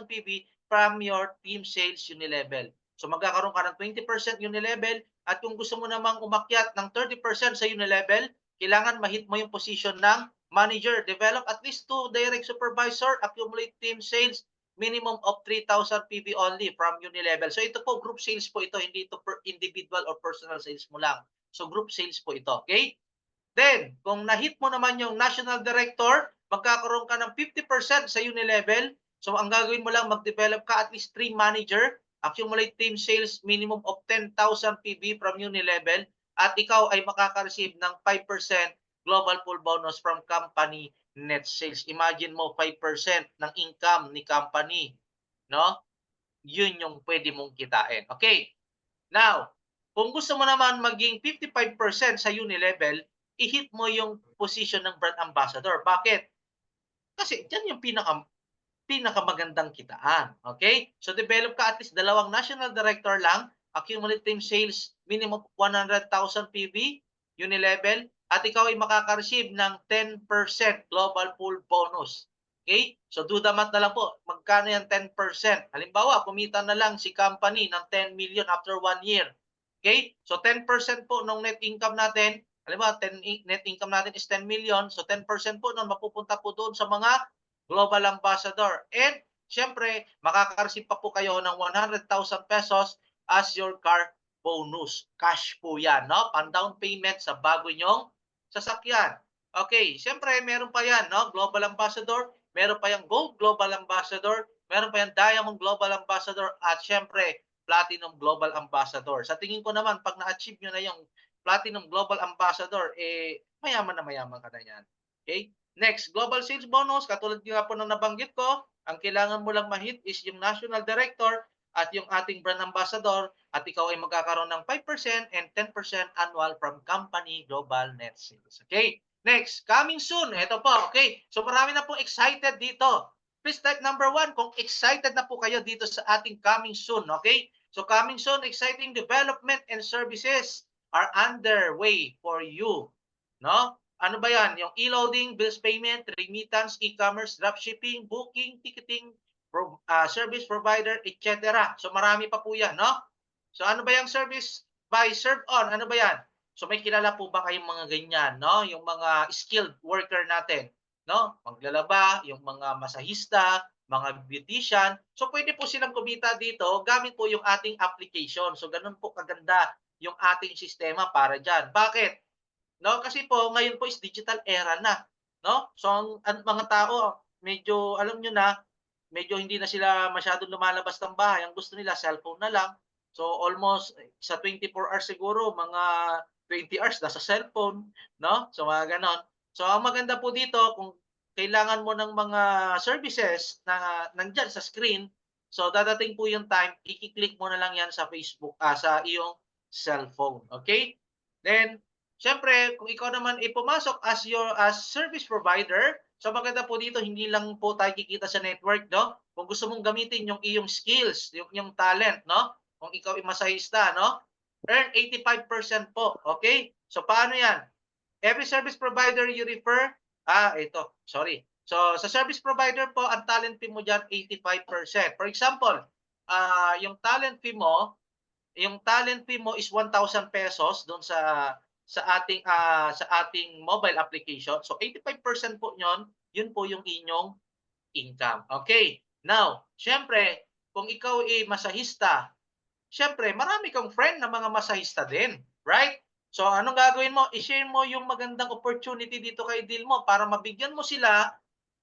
PB from your team sales unilevel. So magkakaroon ka ng 20% unilevel at kung gusto mo namang umakyat ng 30% sa unilevel, kailangan ma-hit mo yung position ng manager. Develop at least 2 direct supervisor, accumulate team sales, minimum of 3,000 PB only from unilevel. So ito po, group sales po ito, hindi ito per individual or personal sales mo lang. So group sales po ito, okay? Then, kung na-hit mo naman yung national director, magkakaroon ka ng 50% sa unilevel. So, ang gagawin mo lang, mag-develop ka at least 3 manager, accumulate team sales minimum of 10,000 PB from unilevel, at ikaw ay makaka-receive ng 5% global pool bonus from company net sales. Imagine mo, 5% ng income ni company. No? Yun yung pwede mong kitain. Okay. Now, kung gusto mo naman maging 55% sa unilevel, i-hit mo yung position ng brand ambassador. Bakit? Kasi dyan yung pinakamagandang kitaan. Okay? So develop ka at least 2 national director lang, accumulate team sales minimum 100,000 PB, unilevel, at ikaw ay makaka-receive ng 10% global pool bonus. Okay? So do the math na lang po. Magkano yan 10%? Halimbawa, kumita na lang si company ng 10 million after 1 year. Okay? So 10% po ng net income natin, halimbawa, net income natin is 10 million. So 10% po nun mapupunta po doon sa mga global ambassador. And syempre, makaka-receive pa po kayo ng 100,000 pesos as your car bonus. Cash po yan, no? Pan-down payment sa bago nyong sasakyan. Okay, syempre, meron pa yan, no? Global ambassador, meron pa yung gold global ambassador, meron pa yung diamond global ambassador, at syempre, platinum global ambassador. Sa tingin ko naman, pag na-achieve nyo na yung platinum global ambassador, mayaman na mayaman ka na yan. Okay? Next, global sales bonus, katulad nga po nung nabanggit ko, ang kailangan mo lang ma-hit is yung national director at yung ating brand ambassador, at ikaw ay magkakaroon ng 5% and 10% annual from company global net sales. Okay? Next, coming soon. Ito po, okay? So marami na pong excited dito. Please type number 1 kung excited na po kayo dito sa ating coming soon, okay? So coming soon, exciting development and services are underway for you. No? Ano ba yan? Yung e-loading, bills payment, remittance, e-commerce, dropshipping, booking, ticketing, service provider, etc. So marami pa po yan, no? So ano ba yung service by serve on? Ano ba yan? So may kilala po ba kayong mga ganyan, no? Yung mga skilled worker natin, no? Maglalaba, yung mga masahista, mga beautician. So pwede po silang kumita dito gamit po yung ating application. So ganun po kaganda yung ating sistema para dyan. Bakit? No, kasi po ngayon po is digital era na, no? So ang mga tao medyo alam niyo na, medyo hindi na sila masyadong lumalabas ng bahay. Ang gusto nila cellphone na lang. So almost sa 24 hours siguro mga 20 hours nasa cellphone, no? So mga ganon. So ang maganda po dito kung kailangan mo ng mga services na nandiyan sa screen, so dadating po yung time, i-click mo na lang yan sa Facebook, sa iyong cellphone. Okay? Then siyempre, kung ikaw naman pumasok as service provider, so maganda po dito, hindi lang po tayo kikita sa network, no? Kung gusto mong gamitin yung iyong skills, yung talent, no? Kung ikaw ay masahista, no? Earn 85% po, okay? So paano yan? Every service provider you refer, Ito, sorry. So, sa service provider po, ang talent fee mo dyan, 85%. For example, yung talent fee mo is 1,000 pesos doon sa ating mobile application. So 85% po yun po yung inyong income. Okay. Now, syempre, kung ikaw ay masahista, syempre, marami kang friend na mga masahista din, right? So anong gagawin mo? I-share mo yung magandang opportunity dito kay deal mo para mabigyan mo sila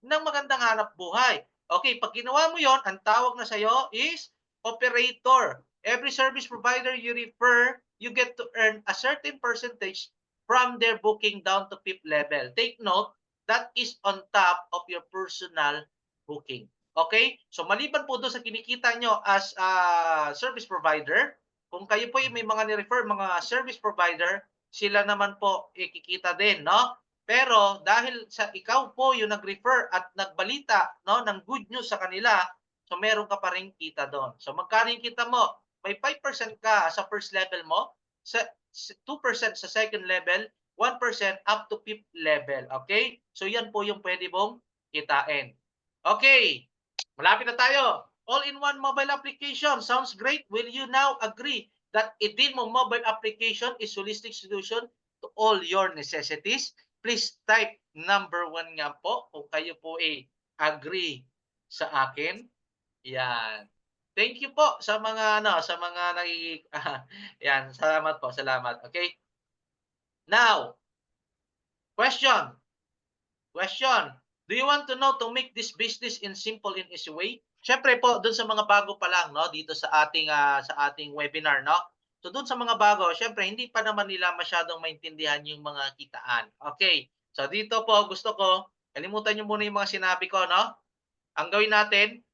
ng magandang hanap buhay. Okay, pag ginawa mo yon, ang tawag na sa'yo is operator. Every service provider you refer, you get to earn a certain percentage from their booking down to PIP level. Take note, that is on top of your personal booking. Okay? So maliban po doon sa kinikita nyo as a service provider, kung kayo po may mga ni-refer, mga service provider, sila naman po ikikita din, no? Pero dahil sa ikaw po yung nag-refer at nagbalita, no, ng good news sa kanila, so meron ka pa rin kita doon. So magkano yung kita mo? May 5% ka sa first level mo, sa 2% sa second level, 1% up to fifth level. Okay? So yan po yung pwede mong kitain. Okay. Malapit na tayo. All-in-one mobile application. Sounds great. Will you now agree that Edilmo mobile application is holistic solution to all your necessities? Please type number 1 nga po kung kayo po agree sa akin. Yan. Thank you po sa mga yan, salamat po, salamat. Okay? Now, question. Do you want to know to make this business in simple and easy way? Syempre po, doon sa mga bago pa lang, no, dito sa ating webinar, no? So doon sa mga bago, syempre hindi pa naman nila masyadong maintindihan yung mga kitaan. Okay. So dito po gusto ko, kalimutan niyo muna yung mga sinabi ko, no? Ang gawin natin,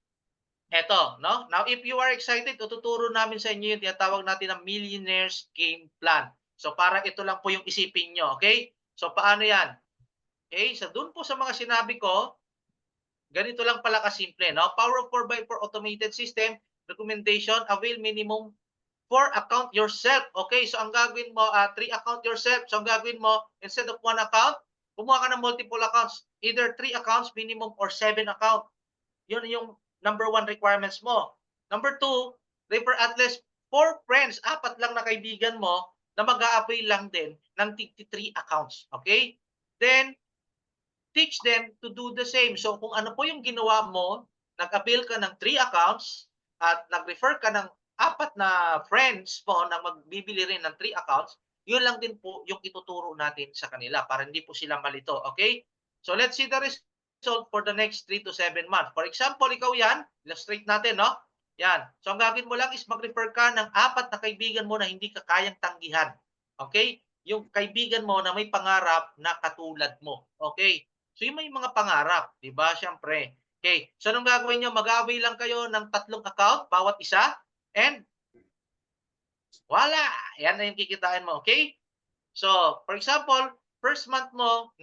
eto, no? Now if you are excited, tuturo namin sa inyo yung tinatawag natin na Millionaire's Game Plan. So para ito lang po yung isipin nyo, okay? So paano yan? Okay, so doon po sa mga sinabi ko, ganito lang pala kasimple, no? Power of 4x4 automated system, recommendation, avail minimum 4 account yourself. Okay, so ang gagawin mo, 3 account yourself. So ang gagawin mo, instead of 1 account, kumuha ka ng multiple accounts. Either 3 accounts minimum or 7 account. Yun yung number 1 requirements mo. Number 2, refer at least 4 friends, 4 lang na kaibigan mo na mag-a-avail lang din ng 3 accounts. Okay? Then, teach them to do the same. So kung ano po yung ginawa mo, nag-avail ka ng 3 accounts at nag-refer ka ng 4 na friends mo na magbibili rin ng 3 accounts, yun lang din po yung ituturo natin sa kanila para hindi po sila malito. Okay? So let's see the result for the next 3 to 7 months. For example, ikaw yan, illustrate natin, no? Yan. So ang gagawin mo lang is mag-refer ka ng 4 na kaibigan mo na hindi ka kayang tanggihan. Okay? Yung kaibigan mo na may pangarap na katulad mo. Okay? So yung may mga pangarap, di ba? Siyempre. Okay. So anong gagawin nyo? Mag-avail lang kayo ng 3 account, bawat isa. And wala. Yan na yung kikitain mo. Okay? So, for example, first month mo,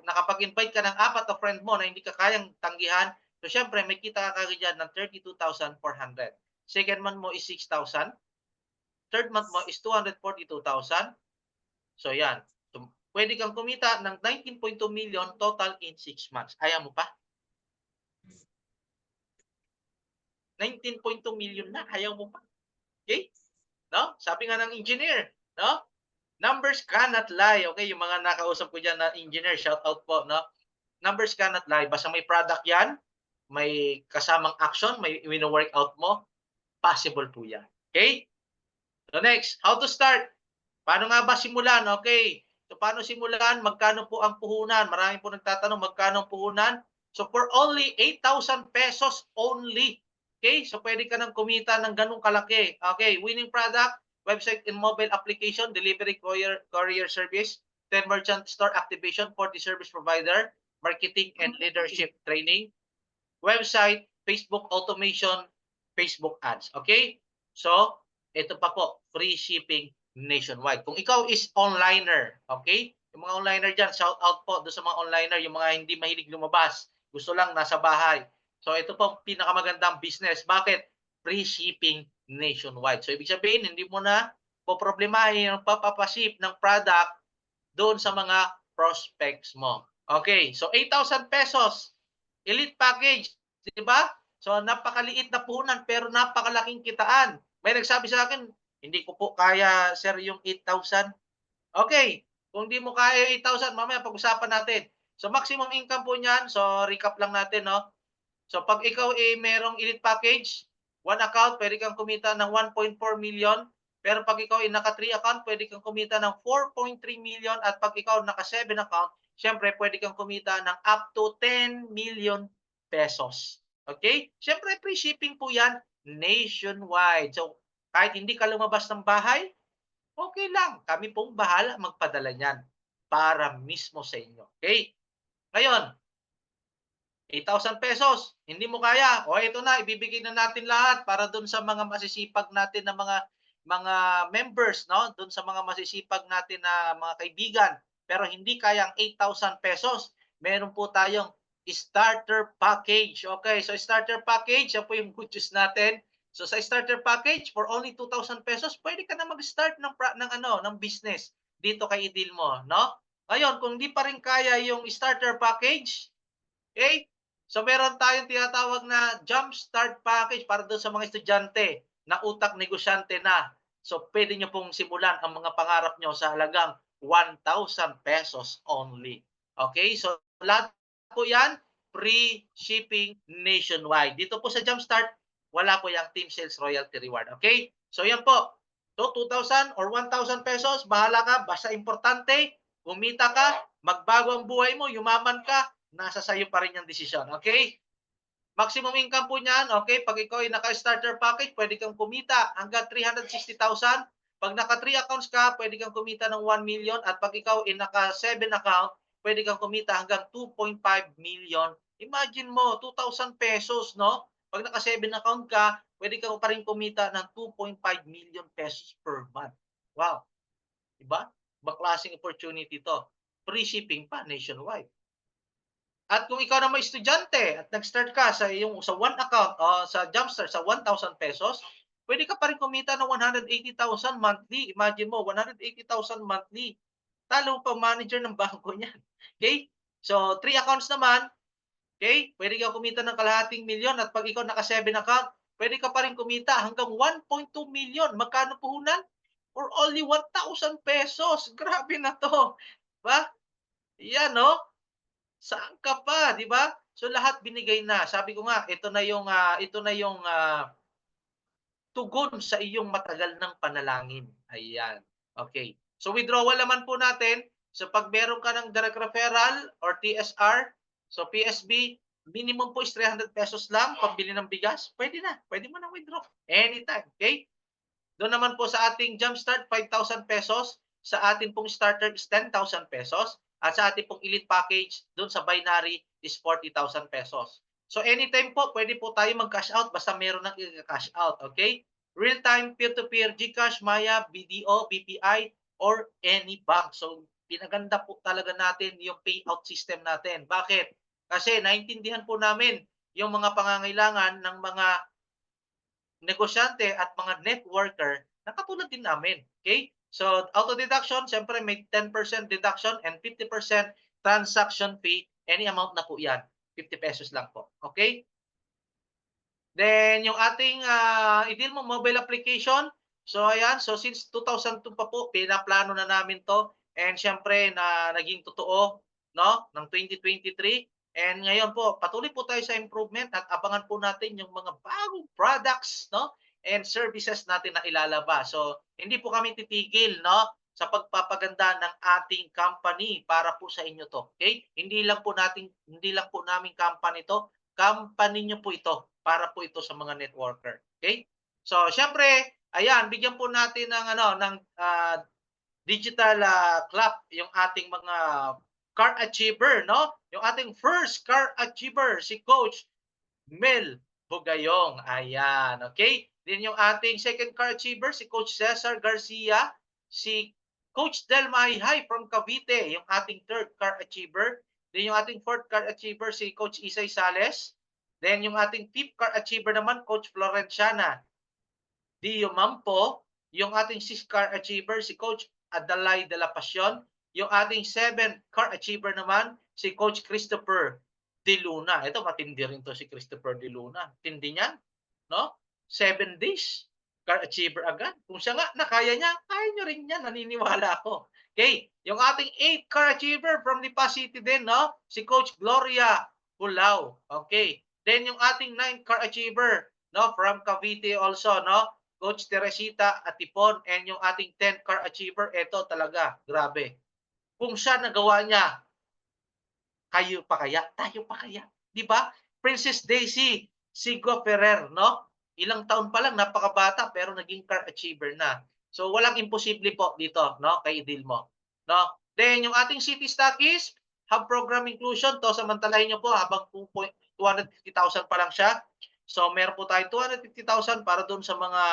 nakapag-invite ka ng 4 na friend mo na hindi ka kayang tanggihan. So, syempre, may kita ka kagad dyan ng 32,400. Second month mo is 6,000. Third month mo is 242,000. So, yan. So, pwede kang kumita ng 19.2 million total in 6 months. Ayaw mo pa? 19.2 million na. Ayaw mo pa? Okay? No? Sabi nga ng engineer, no? Numbers cannot lie. Okay, yung mga nakausap ko dyan na engineer, shout out po, no? Numbers cannot lie. Basta may product yan, may kasamang action, may wino-workout mo, possible po yan. Okay? So next, how to start? Paano nga ba simulan? Okay. So paano simulan? Magkano po ang puhunan? Marami po nagtatanong, magkano ang puhunan? So for only 8,000 pesos only. Okay? So pwede ka nang kumita ng ganung kalaki. Okay, winning product, website and mobile application, delivery courier service, 10 merchant store activation, 40 service provider, marketing and leadership training, website, Facebook automation, Facebook ads. Okay? So, ito pa po, free shipping nationwide. Kung ikaw is onliner, okay? Yung mga onliner dyan, shout out po doon sa mga onliner, yung mga hindi mahilig lumabas, gusto lang nasa bahay. So, ito po pinakamagandang business. Bakit? Free shipping nationwide. So, ibig sabihin, hindi mo na poproblemahin yung papapaship ng product doon sa mga prospects mo. Okay, so 8,000 pesos. Elite package, di ba? So napakaliit na puhunan pero napakalaking kitaan. May nagsabi sa akin, hindi ko po kaya sir yung 8,000. Okay, kung di mo kaya yung 8,000, mamaya pag-usapan natin. So maximum income po niyan, so recap lang natin, no? So pag ikaw merong elite package, one account, pwede kang kumita ng 1.4 million. Pero pag ikaw naka 3 account, pwede kang kumita ng 4.3 million. At pag ikaw naka 7 account, syempre pwede kang kumita ng up to 10 million pesos. Okay? Syempre free shipping po yan nationwide. So kahit hindi ka lumabas ng bahay, okay lang. Kami pong bahala magpadala niyan para mismo sa inyo. Okay? Ngayon, 8,000 pesos, hindi mo kaya. O ito na, ibibigay na natin lahat para doon sa mga masisipag natin na mga members, no? Doon sa mga masisipag natin na mga kaibigan. Pero hindi kaya ang 8,000 pesos. Meron po tayong starter package. Okay, so starter package, yan po yung good news natin. So sa starter package, for only 2,000 pesos, pwede ka na mag-start ng business dito kay Idilmo, no? Ngayon, kung di pa rin kaya yung starter package, okay? So meron tayong tinatawag na jump start package para doon sa mga estudyante na utak negosyante na. So pwede nyo pong simulan ang mga pangarap nyo sa halagang 1,000 pesos only. Okay? So lahat po yan, free shipping nationwide. Dito po sa jump start, wala po yung team sales royalty reward. Okay? So yan po. So 2,000 or 1,000 pesos, bahala ka. Basta importante, kumita ka, magbago ang buhay mo, yumaman ka, nasa sayo pa rin yung desisyon. Okay? Maximum income po niyan, okay? Pag ikaw ay naka-starter package, pwede kang kumita hanggang 360,000. Pag naka 3 accounts ka, pwede kang kumita ng 1 million. At pag ikaw ay naka 7 account, pwede kang kumita hanggang 2.5 million. Imagine mo, 2,000 pesos, no? Pag naka 7 account ka, pwede kang pa rin kumita ng 2.5 million pesos per month. Wow. Diba? Ibang klaseng opportunity to. Free shipping pa nationwide. At kung ikaw naman estudyante at nag-start ka sa one account sa Jumpstart sa 1,000 pesos, pwede ka pa rin kumita ng 180,000 monthly. Imagine mo, 180,000 monthly. Talo pa manager ng bangko niyan. Okay? So, 3 accounts naman, okay? Pwede ka kumita ng kalahating milyon at pag ikaw naka 7 account, pwede ka pa rin kumita hanggang 1.2 million. Magkano puhunan? For only 1,000 pesos. Grabe na to. Diba? Yan, no? Saan ka pa, 'di ba? So lahat binigay na. Sabi ko nga, ito na yung tugon sa iyong matagal ng panalangin. Ayan. Okay. So withdrawal naman po natin. So pag meron ka ng direct referral or TSR, so PSB, minimum po is 300 pesos lang pambili ng bigas. Pwede na. Pwede mo na withdraw anytime. Okay? Doon naman po sa ating Jumpstart, 5,000 pesos. Sa ating pong starter is 10,000 pesos. At sa ating pong elite package, doon sa binary is 40,000 pesos. So anytime po, pwede po tayo mag-cash out basta meron ng i-cash out. Okay? Real-time, peer-to-peer, GCash, Maya, BDO, BPI, or any bank. So pinaganda po talaga natin yung payout system natin. Bakit? Kasi naintindihan po namin yung mga pangangailangan ng mga negosyante at mga networker na katulad din namin. Okay? So, auto deduction, siyempre may 10% deduction and 50% transaction fee. Any amount na po yan. 50 pesos lang po. Okay? Then, yung ating Idilmo mobile application. So, ayan. So, since 2002 pa po, pinaplano na namin to. And siyempre, na naging totoo, no? Ng 2023. And ngayon po, patuloy po tayo sa improvement at abangan po natin yung mga bagong products, no? And services natin na ilalabas. So, hindi po kami titigil, no? Sa pagpapaganda ng ating company para po sa inyo to. Okay? Hindi lang po namin company to. Company nyo po ito para po ito sa mga networker. Okay? So, syempre, ayan, bigyan po natin ng digital clap yung ating mga car achiever, no? Yung ating first car achiever, si Coach Mel Bugayong. Ayan, okay? Din yung ating second car achiever, si Coach Cesar Garcia, si Coach Delma Hihay from Cavite, yung ating third car achiever. Din yung ating fourth car achiever, si Coach Isay Sales. Then yung ating fifth car achiever naman, Coach Florenciana Dio Mampo. Yung ating sixth car achiever, si Coach Adalay de la Pasión. Yung ating seventh car achiever naman, si Coach Christopher De Luna. Ito, matindi rin to si Christopher De Luna. Tindi niyan, no? 7 days, car achiever agad. Kung siya nga, nakaya niya, kaya niyo rin yan, naniniwala ako. Okay, yung ating 8 car achiever from Lipa City din, no? Si Coach Gloria Hulao. Okay, then yung ating 9 car achiever, no? From Cavite also, no? Coach Teresita Atipon, and yung ating 10 car achiever, ito talaga, grabe. Kung siya nagawa niya, kayo pa kaya? Tayo pa kaya? Di ba? Princess Daisy Sigo Ferrer, no? Ilang taon pa lang, napakabata, pero naging car achiever na. So, walang imposible po dito, no? Kay Idilmo. No? Then, yung ating City Stockies, Hub Program Inclusion, to samantalahin nyo po, habang 250,000 pa lang siya. So, meron po tayo 250,000 para doon sa mga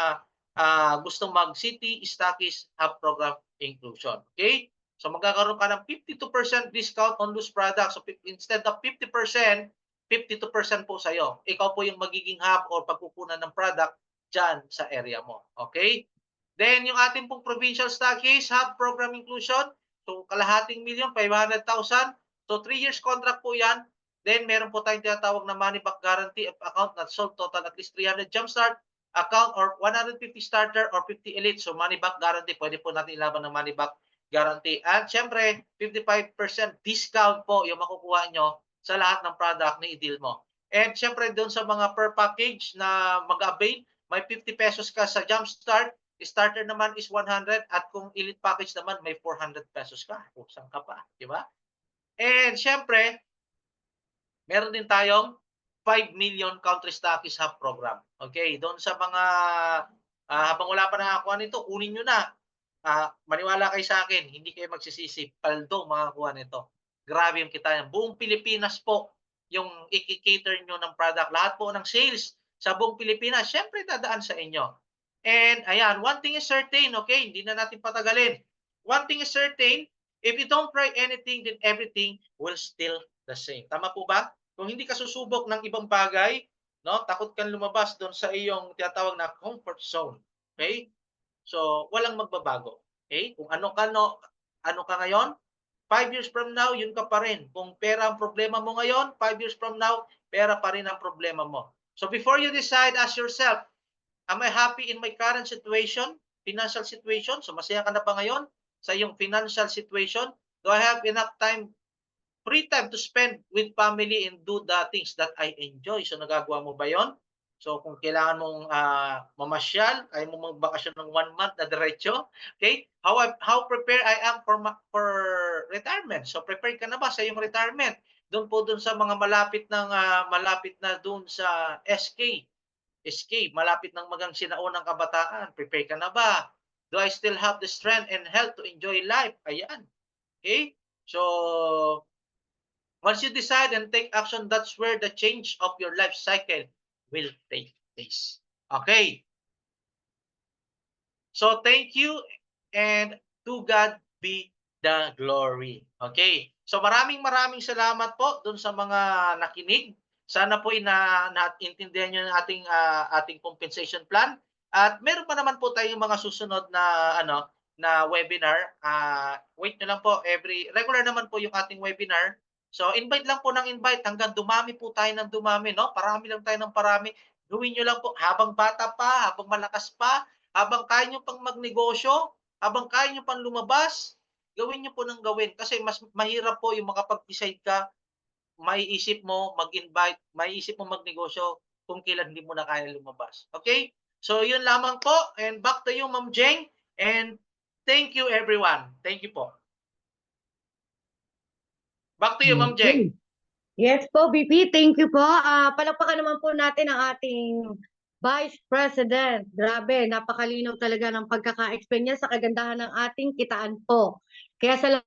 gustong mag-City Stockies Hub Program Inclusion. Okay? So magkakaroon ka ng 52% discount on loose products. So instead of 50%, 52% po sa'yo. Ikaw po yung magiging hub or pagkukunan ng product dyan sa area mo. Okay? Then yung ating pong provincial stockies, hub program inclusion. So kalahating milyon, 500,000. So 3 years contract po yan. Then meron po tayong tinatawag na money back guarantee of account not sold total at least 300 jumpstart account or 150 starter or 50 elite. So money back guarantee, pwede po natin ilaban ng money back guarantee. At syempre, 55% discount po yung makukuha nyo sa lahat ng product ni Idilmo. And syempre, doon sa mga per package na mag-avail, may 50 pesos ka sa Jumpstart. Starter naman is 100 at kung Elite package naman, may 400 pesos ka. Saan ka pa, di ba? And syempre, meron din tayong 5 million country stockies hub program. Okay, doon sa mga habang wala pa nakakuha nito, kunin nyo na. Maniwala kayo sa akin, hindi kayo magsisisi. Paldo makakuha nito. Grabe yung kita yan. Buong Pilipinas po yung i-cater nyo ng product. Lahat po ng sales sa buong Pilipinas, syempre dadaan sa inyo. And ayan, one thing is certain, okay? Hindi na natin patagalin. One thing is certain, if you don't try anything, then everything will still the same. Tama po ba? Kung hindi ka susubok ng ibang bagay, no, takot kang lumabas doon sa iyong tinatawag na comfort zone. Okay? So, walang magbabago. Okay? Kung ano ka ngayon, 5 years from now, yun ka pa rin. Kung pera ang problema mo ngayon, 5 years from now, pera pa rin ang problema mo. So, before you decide, ask yourself, am I happy in my current situation, financial situation? So, masaya ka na ba ngayon sa iyong financial situation? Do I have enough time, free time to spend with family and do the things that I enjoy? So, nagagawa mo ba yon? So kung kailangan mong mamasyal, kaya mo magbakasyon ng 1 month na diretso, okay? How prepared I am for retirement? So prepared ka na ba sa iyong retirement? Doon po doon sa mga malapit na doon sa SK, malapit ng magang sinaunang kabataan, prepare ka na ba? Do I still have the strength and health to enjoy life? Ayan. Okay? So once you decide and take action, that's where the change of your life cycle will take place. Okay. So thank you and to God be the glory. Okay. So maraming salamat po dun sa mga nakinig. Sana po naintindihan niyo ang ating compensation plan. At meron pa naman po tayong mga susunod na na webinar. Wait nyo lang po, regular naman po yung ating webinar. So, invite lang po ng invite hanggang dumami po tayo ng dumami, no? Parami lang tayo ng parami. Gawin nyo lang po habang bata pa, habang malakas pa, habang kaya nyo pang magnegosyo, habang kaya nyo pang lumabas, gawin nyo po ng gawin. Kasi mas mahirap po yung makapag-decide ka, maiisip mo mag-invite, maiisip mo magnegosyo kung kailan hindi mo na kaya lumabas. Okay? So, yun lamang po. And back to you, Ma'am Jeng. And thank you, everyone. Thank you po. Back to you, Ma'am Jeng. Yes po, BP. Thank you po. Palakpakan naman po natin ang ating Vice President. Grabe, napakalinaw talaga ng pagkaka-explain niya sa kagandahan ng ating kitaan po. Kaya sa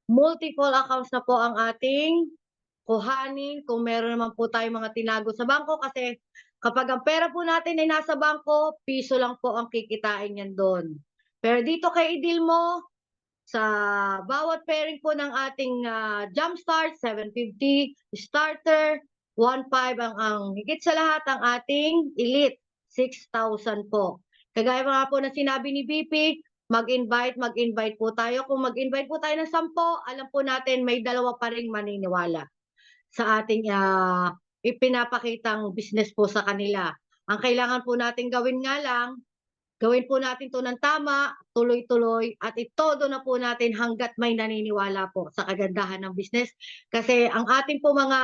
multiple accounts na po ang ating kuhanin kung meron naman po tayong mga tinago sa bangko kasi kapag ang pera po natin ay nasa bangko, piso lang po ang kikitain yan doon. Pero dito kay Idilmo, sa bawat pairing po ng ating Jumpstart, 750, Starter, 1.5 ang higit sa lahat ang ating Elite, 6,000 po. Kagaya mga po na sinabi ni BP, mag-invite po tayo. Kung mag-invite po tayo ng 10, alam po natin may 2 pa ring maniniwala sa ating ipinapakitang business po sa kanila. Ang kailangan po natin gawin nga lang, gawin po natin to ng tama, tuloy-tuloy, at itodo na po natin hanggat may naniniwala po sa kagandahan ng business. Kasi ang ating po mga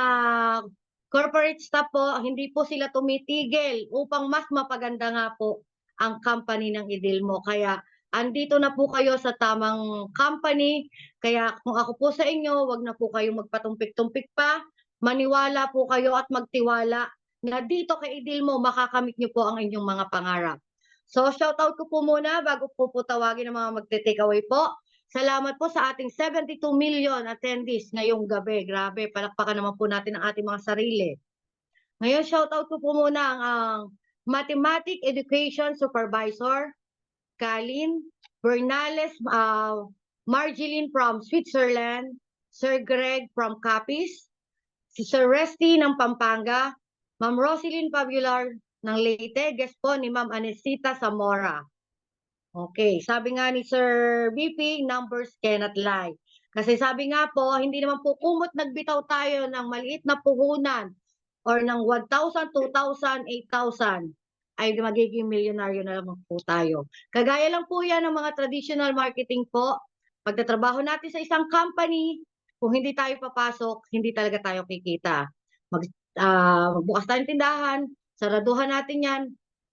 corporate staff po, hindi po sila tumitigil upang mas mapaganda nga po ang company ng Idilmo. Kaya andito na po kayo sa tamang company. Kaya kung ako po sa inyo, wag na po kayong magpatumpik-tumpik pa. Maniwala po kayo at magtiwala na dito kay Idilmo makakamit niyo po ang inyong mga pangarap. So shoutout ko po muna bago po tawagin ang mga magte-takeaway po. Salamat po sa ating 72 million attendees ngayong gabi. Grabe, palakpakan naman po natin ang ating mga sarili. Ngayon, shoutout ko po muna ang Mathematic Education Supervisor, Kalin Bernales, Marjeline from Switzerland, Sir Greg from Capiz, si Sir Resty ng Pampanga, Ma'am Roselyn Pabular ng Leyte, guest po ni Ma'am Anesita Zamora. Okay, sabi nga ni Sir BP, numbers cannot lie. Kasi sabi nga po, hindi naman po kumot nagbitaw tayo ng maliit na puhunan or ng 1,000, 2,000, 8,000 ay magiging milyonaryo na lang po tayo. Kagaya lang po yan ng mga traditional marketing po. Pagtatrabaho natin sa isang company, kung hindi tayo papasok, hindi talaga tayo kikita. Magbukas tayong tindahan, saraduhan natin yan,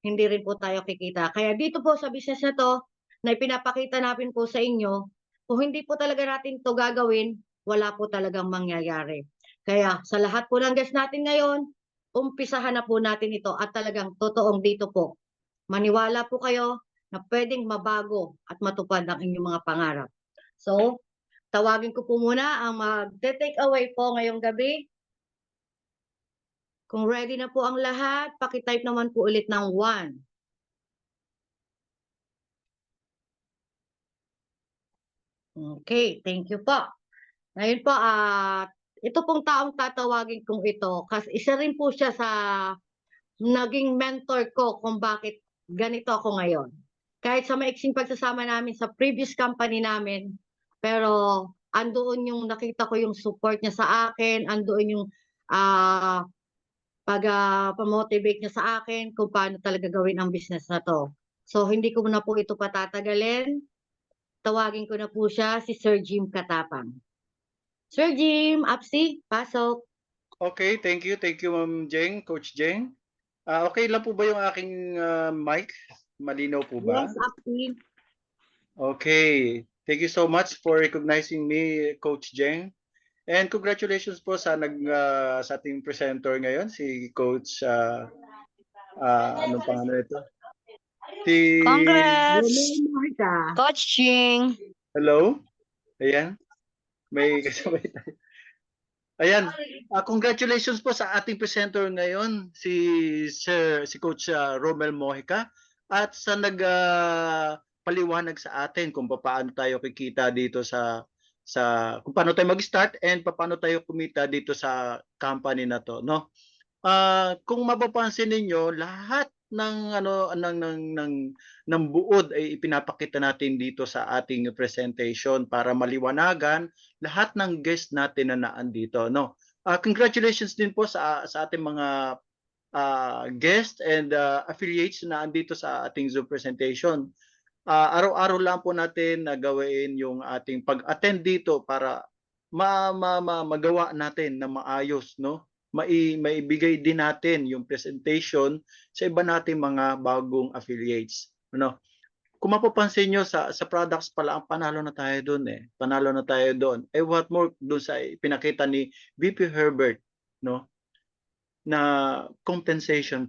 hindi rin po tayo kikita. Kaya dito po sa business na to, na ipinapakita natin po sa inyo, kung hindi po talaga natin to gagawin, wala po talagang mangyayari. Kaya sa lahat po ng guest natin ngayon, umpisahan na po natin ito at talagang totoong dito po. Maniwala po kayo na pwedeng mabago at matupad ang inyong mga pangarap. So, tawagin ko po muna ang mag-take away po ngayong gabi. Kung ready na po ang lahat, pakitype naman po ulit ng 1. Okay, thank you po. Ngayon po, ito pong taong tatawagin kong ito, kasi isa rin po siya sa naging mentor ko kung bakit ganito ako ngayon. Kahit sa maiksing pagsasama namin sa previous company namin, pero andoon yung nakita ko yung support niya sa akin, andoon yung pag-motivate niya sa akin kung paano talaga gawin ang business na to. So, hindi ko na po ito patatagalin. Tawagin ko na po siya, si Sir Jim Katapang. Sir Jim, Apsi, pasok. Okay, thank you. Thank you, Ma'am Jeng, Coach Jeng. Okay lang po ba yung aking mic? Malinaw po ba? Yes, Apsi. Okay. Thank you so much for recognizing me, Coach Jeng. And congratulations po sa sa ating presenter ngayon, si Coach anong pangalan ito? Si Congrats, Marta. Coach Ching. Hello. Ayan. May kasabay tayo. Ayan. Congratulations po sa ating presenter ngayon, si Coach Romel Mojica, at sa paliwanag sa atin kung paano tayo kikita dito sa kung paano tayo mag-start and paano tayo kumita dito sa company na to, no? Kung mapapansin ninyo, lahat ng ng buod ay ipinapakita natin dito sa ating presentation para maliwanagan lahat ng guest natin na naandito, no? Congratulations din po sa ating mga guests and affiliates na andito sa ating Zoom presentation. Araw-araw lang po natin na gawin yung ating pag-attend dito para magawa natin na maayos, no? Maibigay din natin yung presentation sa iba nating mga bagong affiliates, no? Kung mapapansin nyo sa products pala, panalo na tayo doon Panalo na tayo doon. What more doon sa pinakita ni VP Herbert, no? Na compensation plan.